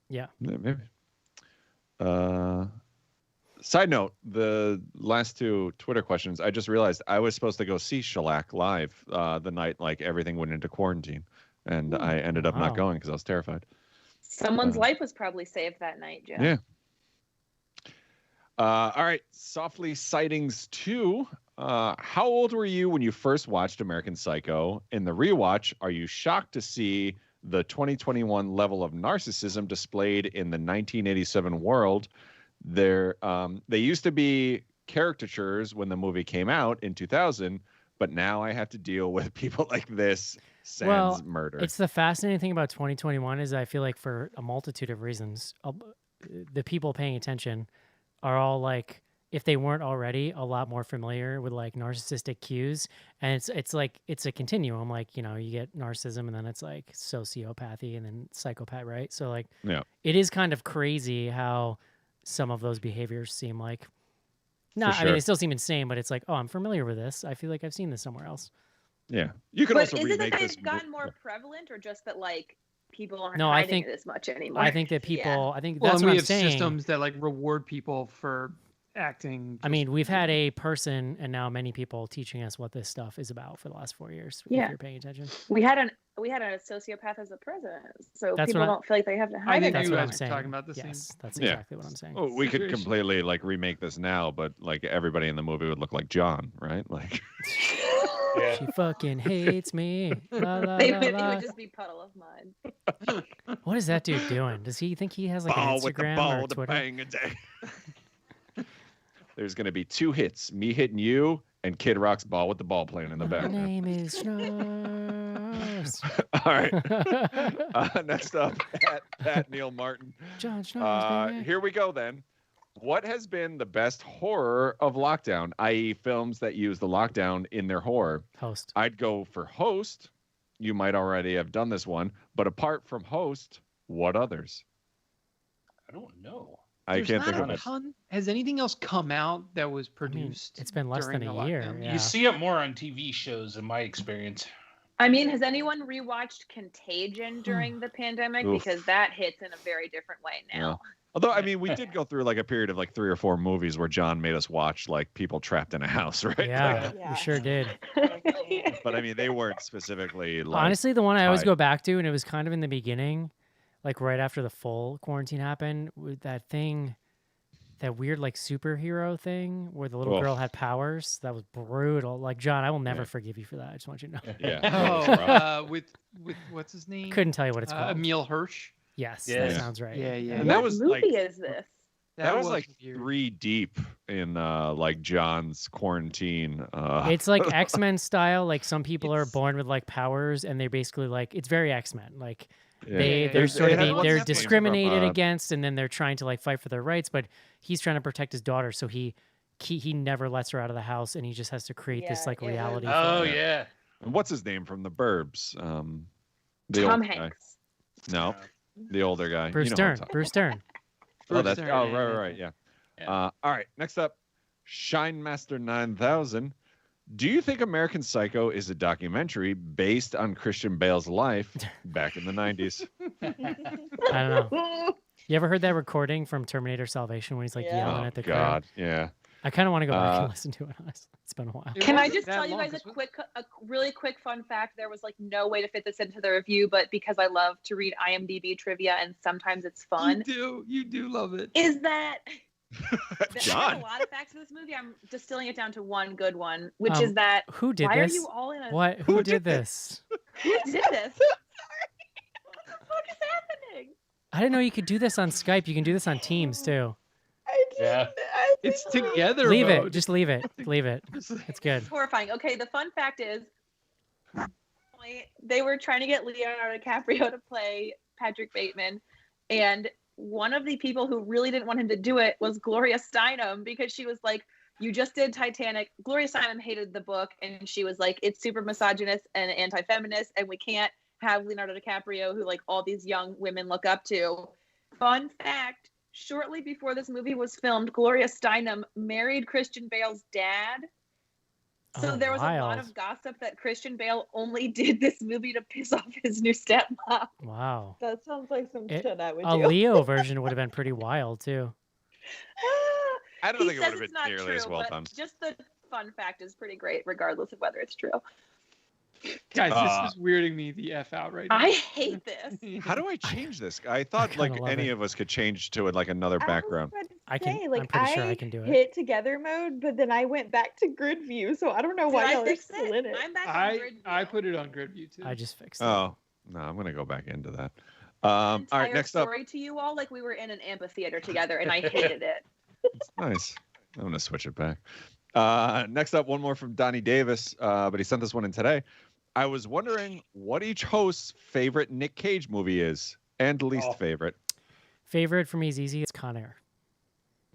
Yeah. Maybe. Side note, the last 2 Twitter questions, I just realized I was supposed to go see Shellac live the night like everything went into quarantine, and I ended up not going because I was terrified. Someone's life was probably saved that night, Joe. Yeah. All right, Softly Sightings 2. How old were you when you first watched American Psycho? In the rewatch, are you shocked to see the 2021 level of narcissism displayed in the 1987 world? They used to be caricatures when the movie came out in 2000, but now I have to deal with people like this sans murder. It's the fascinating thing about 2021 is I feel like for a multitude of reasons, the people paying attention are all like, if they weren't already, a lot more familiar with like narcissistic cues. And it's like, it's a continuum. Like, you know, you get narcissism and then it's like sociopathy and then psychopath, right? So like, it is kind of crazy how some of those behaviors seem like, I mean, they still seem insane, but it's like, oh, I'm familiar with this. I feel like I've seen this somewhere else. Yeah. You can also is it remake that this. they've gotten more prevalent or just that like people aren't No, I hiding think it as much anymore? I think that people, I think Well, that's and what we I'm have saying. systems that like reward people for acting. I mean, we've had a person and now many people teaching us what this stuff is about for the last 4 years. Yeah. If you're paying attention. We had a sociopath as a president, so That's people what I- don't feel like they have to I hide think That's you what guys I'm are saying. talking about the Yes, same. that's Yeah. exactly what I'm saying. Oh, we could situation. completely like remake this now, but like everybody in the movie would look like John, right? Like, Yeah. She fucking hates me. La, la, They la, would la. just be puddle of mud. What is that dude doing? Does he think he has like ball an with the Instagram ball or with a Twitter? bang a day. There's gonna be 2 hits: me hitting you and Kid Rock's ball with the ball playing in the My background. name is Schnars. All right. Next up, Pat Neil Martin. John Schnars, baby. Here we go then. What has been the best horror of lockdown, i.e., films that use the lockdown in their horror? Host. I'd go for Host. You might already have done this one, but apart from Host, what others? I don't know. I There's can't think not of a it. ton. Has anything else come out that was I mean, produced? it's been less during than the a year. lockdown? Yeah. You see it more on TV shows, in my experience. I mean, has anyone rewatched Contagion during the pandemic? Oof. Because that hits in a very different way now. Although, I mean, we did go through like a period of like 3 or 4 movies where John made us watch like people trapped in a house, right? Yeah, Yeah. we sure did. But I mean, they weren't specifically like. Honestly, the one I always tied. go back to, and it was kind of in the beginning, like right after the full quarantine happened, with that thing, that weird like superhero thing where the little Oof. girl had powers. That was brutal. Like, John, I will never Yeah. forgive you for that. I just want you to know. Yeah. Oh, that was rough. with what's his name? Couldn't tell you what it's called. Emil Hirsch. Yes, Yeah. that sounds right. Yeah, yeah. And What that was movie like is this? that was like weird. 3 deep in like John's quarantine. It's like X-Men style. Like some people are It's- born with like powers, and they're basically like it's very X-Men. Like yeah. they're There's- sort of it being, has they're definitely from, discriminated against, and then they're trying to like fight for their rights. But he's trying to protect his daughter, so he never lets her out of the house, and he just has to create this Yeah, like it was- reality. for Oh her. yeah. And what's his name from The Burbs? The Tom old guy. Hanks. No, the older guy. Bruce You know who I'm Stern. talking Bruce Stern. Oh, Bruce that's Stern, oh yeah, right, yeah, right, yeah. Yeah. All right, next up, Shinemaster 9000. Do you think American Psycho is a documentary based on Christian Bale's life back in the 90s? I don't know. You ever heard that recording from Terminator Salvation when he's like Yeah. yelling Oh at the crowd? God, yeah. I kind of want to go back Uh, and listen to it. Honestly, it's been a while. It Can I wasn't just that tell you long, guys a 'cause really quick fun fact? There was like no way to fit this into the review, but because I love to read IMDb trivia and sometimes it's fun, You do love it. is that I have John. a lot of facts in this movie. I'm distilling it down to one good one, which Um, is that Who did why this? are you all in a What? Who did this? who did this? What the fuck is happening? I didn't know you could do this on Skype. You can do this on Teams too. Yeah. It's together. Leave it. mode. Just leave it. Leave it. It's good. Horrifying. Okay, the fun fact is they were trying to get Leonardo DiCaprio to play Patrick Bateman, and one of the people who really didn't want him to do it was Gloria Steinem, because she was like, you just did Titanic. Gloria Steinem hated the book, and she was like, it's super misogynist and anti-feminist, and we can't have Leonardo DiCaprio, who like all these young women look up to. Fun fact, shortly before this movie was filmed, Gloria Steinem married Christian Bale's dad. So Oh, there was a lot wild. of gossip that Christian Bale only did this movie to piss off his new stepmom. Wow. That sounds like some It- shit I would A do. Leo version would have been pretty wild too. I don't He think it says would have it's been not nearly true, as well but done. just the fun fact is pretty great, regardless of whether it's true. Guys, Uh, this is weirding me the f out right now. I hate this. How do I change this? I thought like kinda love any it. of us could change to it like another background. I can- Say, I'm like, pretty sure I can do it. hit together mode, but then I went back to grid view, so I don't know Did why I y'all are fix still in it. I'm back on I grid put it on grid view too. I just fixed it. Oh no, I'm gonna go back into that. All right, entire next up. story to you all like we were in an amphitheater together, and I hated it. It's nice. I'm gonna switch it back. Next up, one more from Donnie Davis, but he sent this one in today. I was wondering what each host's favorite Nick Cage movie is, and least Oh. favorite. Favorite for me is easy. It's Con Air.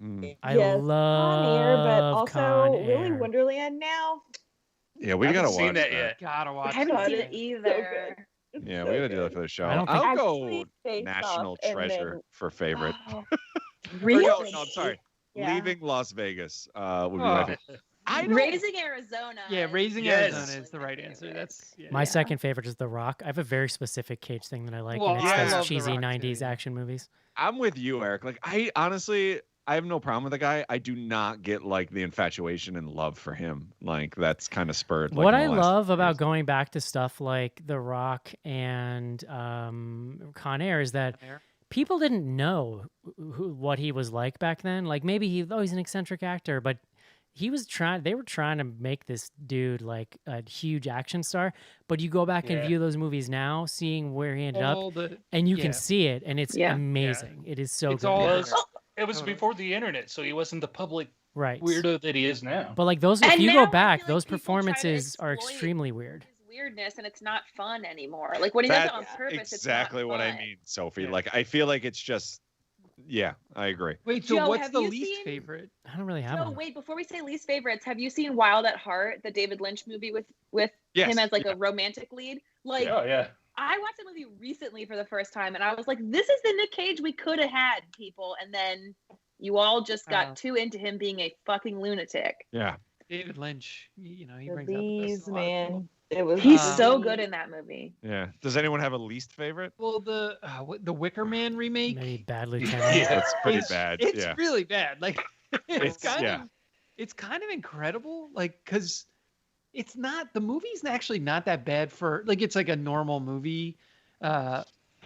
Mm. I yes, love Con Air, but also Con Willy Air. Wonderland now. Yeah, we I gotta haven't seen watch that that. yet. Gotta I watch haven't God, seen it it's so either. good. Yeah, So we gotta do good. that for the show. I don't think- I'll go Actually, Face National Off, and Treasure then- for favorite. Oh, Or really? no, I'm sorry. Yeah. Leaving Las Vegas would be my Oh. favorite. I don't- Raising Arizona. Yeah, Raising Yes. Arizona is the right answer. That's yeah. My Yeah. second favorite is The Rock. I have a very specific Cage thing that I like, Well, and it's I those love The cheesy Rock, too, 90s yeah. action movies. I'm with you, Eric. Like I honestly, I have no problem with the guy. I do not get like the infatuation and love for him. Like that's kind of spurred. Like, What in I the last love few about years. going back to stuff like The Rock and Con Air is that people didn't know what he was like back then. Like maybe he's an eccentric actor, but they were trying to make this dude like a huge action star. But you go back and Yeah. view those movies now, seeing where he ended All up, the and you yeah. can see it, and it's Yeah. amazing. It is so It's good. all Well, there. it was Totally. before the internet, so he wasn't the public Right. weirdo that he is now. But like those, if And you now I go back, feel like those people try to performances are exploit extremely weird. his weirdness, and it's not fun anymore. Like when he does it on That's purpose, exactly it's not what I fun. mean, Sophie. Yeah. Like I feel like it's just, yeah, I agree. Wait, so Joe, what's have the you least seen- favorite? I don't really have So one. wait, before we say least favorites, have you seen Wild at Heart, the David Lynch movie with Yes, him as like yeah. a romantic lead? Like Oh yeah. I watched the movie recently for the first time, and I was like, "This is the Nick Cage we could have had, people." And then you all just got Oh. too into him being a fucking lunatic. Yeah. David Lynch, you know, he The brings out the best bees, in a lot of people. man. It was. He's Uh, so good in that movie. Yeah. Does anyone have a least favorite? Well, the Wicker Man remake. Maybe Bad Lieutenant. Yeah. It's pretty It's- bad. It's Yeah. really bad. Like It's- it's kind of incredible. Like because it's not the movie's actually not that bad for like it's like a normal movie,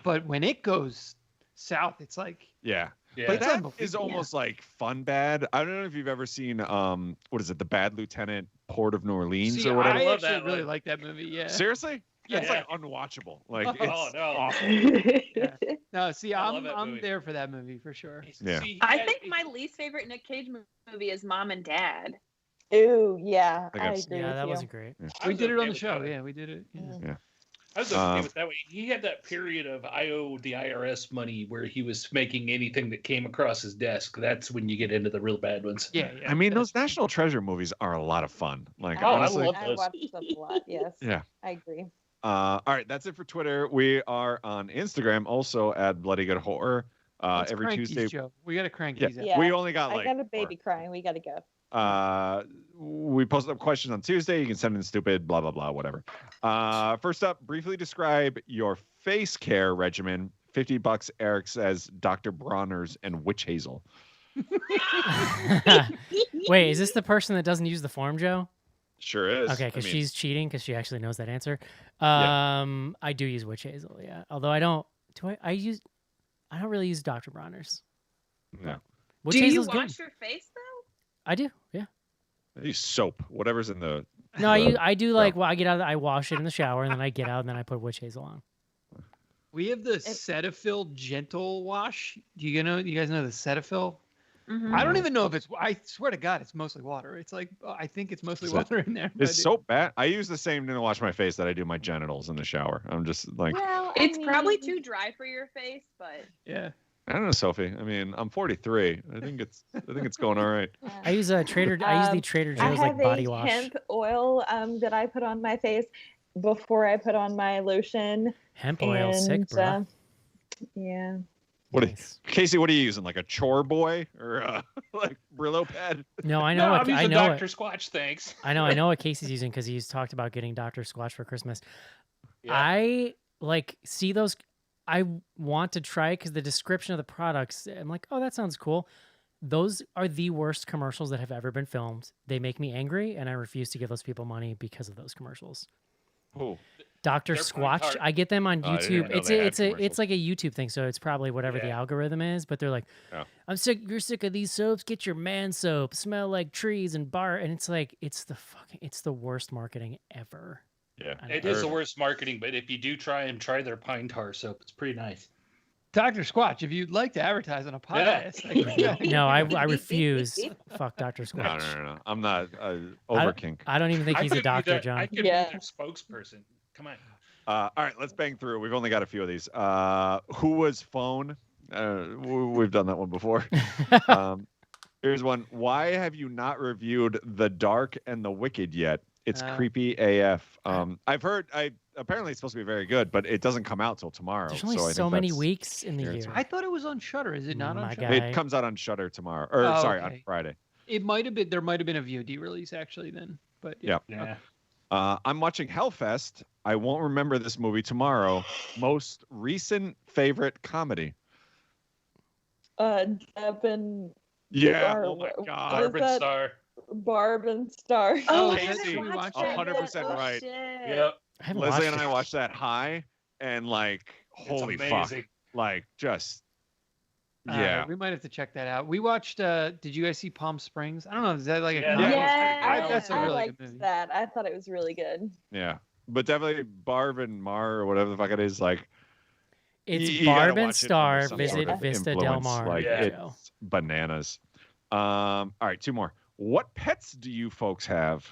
but when it goes south, it's like Yeah. Yeah. But It's that unbelievable. is almost like fun bad. I don't know if you've ever seen what is it, The Bad Lieutenant, Port of New Orleans See, or whatever. I love actually that really one. like that movie. Yeah. Seriously? Yeah. It's like unwatchable. Like Oh, it's no. awful. Yeah. No, see, I love I'm that I'm movie. there for that movie for sure. Yeah. See, I yeah, think my least favorite Nick Cage movie is Mom and Dad. Ooh, yeah, Like I I've- agree Yeah, with that you. wasn't great. I We was did it okay on the with show. that. Yeah, we did it. Yeah. I was okay with that way. He had that period of I owe the IRS money where he was making anything that came across his desk. That's when you get into the real bad ones. Yeah, yeah. I mean, those National Treasure movies are a lot of fun. Like Oh, I honestly. love I those. watched those a lot. Yes. Yeah. I agree. All right, that's it for Twitter. We are on Instagram also at Bloody Good Horror. Let's Every crank these, Tuesday. Joe. We got to crank Yeah. these out. Yeah. We only got I like got a baby crying. We got to go. we post up questions on Tuesday. You can send in stupid, blah, blah, blah, whatever. First up, briefly describe your face care regimen. $50, Eric says Dr. Bronner's and witch hazel. Wait, is this the person that doesn't use the form, Joe? Sure is. Okay, I because mean, she's cheating because she actually knows that answer. Yeah. I do use witch hazel, yeah. Although I don't. I don't really use Dr. Bronner's. No. Witch Do you hazel's wash good. your face though? I do, yeah. I use soap, whatever's in the. No, the- I do like. Well, I get out. I wash it in the shower, and then I get out, and then I put witch hazel on. We have the Cetaphil Gentle Wash. Do you guys know the Cetaphil? Mhm. I don't even know if it's. I swear to God, it's mostly water. It's like I think it's mostly So- water in there. Is but soap bad? I use the same to wash my face that I do my genitals in the shower. I'm just like, Well, It's probably too dry for your face, but yeah. I don't know, Sophie. I mean, I'm 43. I think it's going all right. I use I use the Trader I Joe's have like body a wash. hemp oil that I put on my face before I put on my lotion. Hemp oil, sick, bro. Yeah. What, Nice. Casey? What are you using? Like a chore boy or like Brillo pad? No, I know. No, what, I'm I using know. Dr. It. Squatch, thanks. I know what Casey's using because he's talked about getting Dr. Squatch for Christmas. Yeah. I like see those. I want to try it because the description of the products, I'm like, oh, that sounds cool. Those are the worst commercials that have ever been filmed. They make me angry, and I refuse to give those people money because of those commercials. Oh, Dr. They're Squatch, hard. I get them on Oh, I didn't YouTube. even know they had commercials. It's like a YouTube thing, so it's probably whatever the Yeah. algorithm is. But they're like, Oh. you're sick of these soaps. Get your man soap. Smell like trees and bar. And it's like it's the worst marketing ever. yeah. I It know. is the worst marketing, but if you do try their pine tar soap, it's pretty nice. Dr. Squatch, if you'd like to advertise on a podcast, No, I refuse. Fuck Dr. No, Squatch. no. I'm not over kink. I don't even think I he's a could be doctor, their- John. I could Yeah. be their spokesperson. Come on. All right, let's bang through. We've only got a few of these. Who was phone? We've done that one before. Here's one. Why have you not reviewed The Dark and the Wicked yet? It's creepy AF. I've heard. Apparently it's supposed to be very good, but it doesn't come out till tomorrow. There's only so I so think many that's- weeks in the yeah, year. it's I thought it was on Shutter. Is it not on My Shutter? guy. It comes out on Shutter tomorrow, or Oh, sorry, on okay. Friday. It might have been. There might have been a VOD release actually then. But yeah. Yeah. I'm watching Hellfest. I won't remember this movie tomorrow. Most recent favorite comedy. Deb and Yeah. Or Oh my what God. is Barb and that? Star. Barb and Star. Oh, Casey. I haven't watched it 100% yet. Oh, right. shit. Yep. I haven't Leslie watched and I it. watched that high, and like, It's holy fuck, amazing. like just All right, yeah. we might have to check that out. We watched. Did you guys see Palm Springs? I don't know. Is that like a Yeah, comedy? that was pretty good. That's a I really liked good movie. that. I thought it was really good. Yeah, but definitely Barb and Mar or whatever the fuck it is. Like, It's you gotta Barb and watch it under Star some visit sort of Vista del influence. Mar. Like, Yeah. Joe. it's bananas. All right, two more. What pets do you folks have?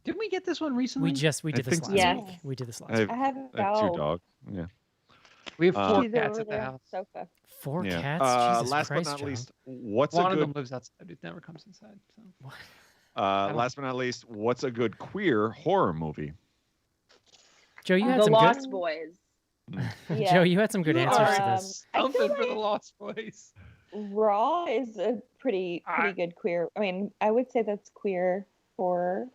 Didn't we get this one recently? We did this think last so. week. We did this last I week. I have a I have two dog. dogs. Yeah. We have four She's cats over at the there on house. the sofa. 4 Yeah. cats. Jesus last Christ, but not Joe. least, what's One a of them good lives outside. It never comes inside. So. last but not least, what's a good queer horror movie? Joe, you had The some Lost good. Boys. Yeah. Joe, you had some good You answers to are, this. I feel Something for like the Lost Boys. Raw is a pretty good queer. I mean, I would say that's queer horror.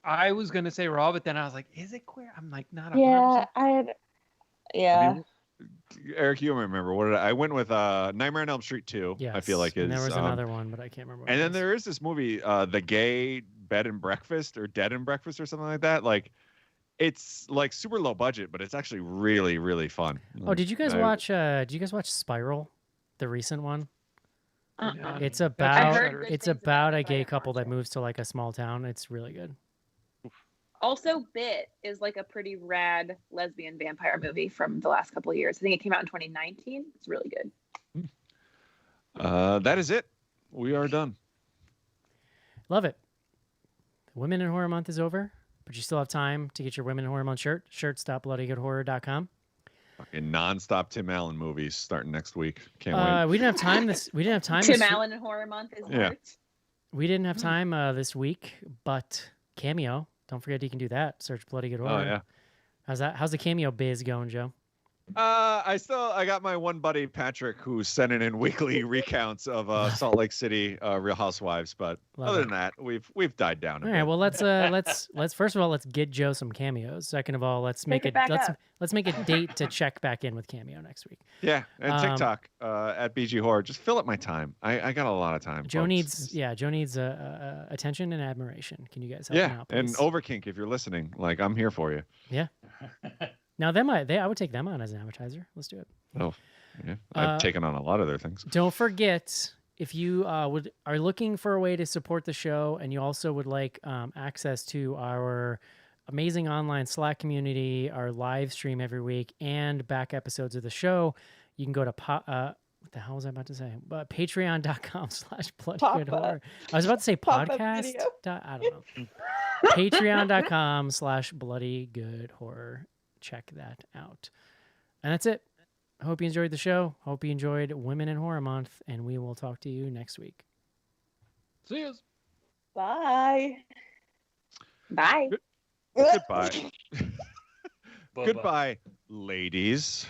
I was gonna say Raw, but then I was like, is it queer? I'm like, not 100%. Yeah, yeah. Eric, you remember what I went with? Nightmare on Elm Street 2. Yes. I feel like is. And there was another one, but I can't remember. what And it then was. there is this movie, The Gay Bed and Breakfast or Dead and Breakfast or something like that. Like, it's like super low budget, but it's actually really, really fun. Oh, did you guys I- watch? Did you guys watch Spiral, the recent one? Uh-uh. It's I've about heard good it's things about about it, a but I gay didn't couple watch that it. moves to like a small town. It's really good. Also, Bit is like a pretty rad lesbian vampire movie from the last couple of years. I think it came out in 2019. It's really good. That is it. We are done. Love it. Women in Horror Month is over, but you still have time to get your Women in Horror Month shirt. Shirts.bloodygoodhorror.com. Fucking nonstop Tim Allen movies starting next week. Can't wait. We didn't have time this. We didn't have time. Tim this, Allen in Horror Month is Yeah. marked. We didn't have time this week, but Cameo. Don't forget you can do that. Search Bloody Good Horror. Oh yeah. How's the Cameo biz going, Joe? I got my one buddy Patrick who's sending in weekly recounts of Salt Lake City Real Housewives, but Love other it. than that, we've died down a All bit. right. Well, let's first of all let's get Joe some cameos. Second of all, let's make it it back let's up. let's make a date to check back in with Cameo next week. Yeah, and Um, TikTok at BG Horror. Just fill up my time. I got a lot of time. Joe folks. needs attention and admiration. Can you guys help him Yeah, out, and please? Overkink, if you're listening, like I'm here for you. Yeah. Now I would take them on as an advertiser. Let's do it. Oh, yeah. I've taken on a lot of their things. Don't forget, if you are looking for a way to support the show, and you also would like access to our amazing online Slack community, our live stream every week, and back episodes of the show, you can go to what the hell was I about to say? Patreon.com/bloodygoodhorror. I was about to say Pop-up podcast. video. I don't know. Patreon.com/bloodygoodhorror. Check that out. And that's it. I hope you enjoyed the show. Hope you enjoyed Women in Horror Month, and we will talk to you next week. See you. Bye. Bye. Goodbye. Bye-bye. Goodbye, ladies.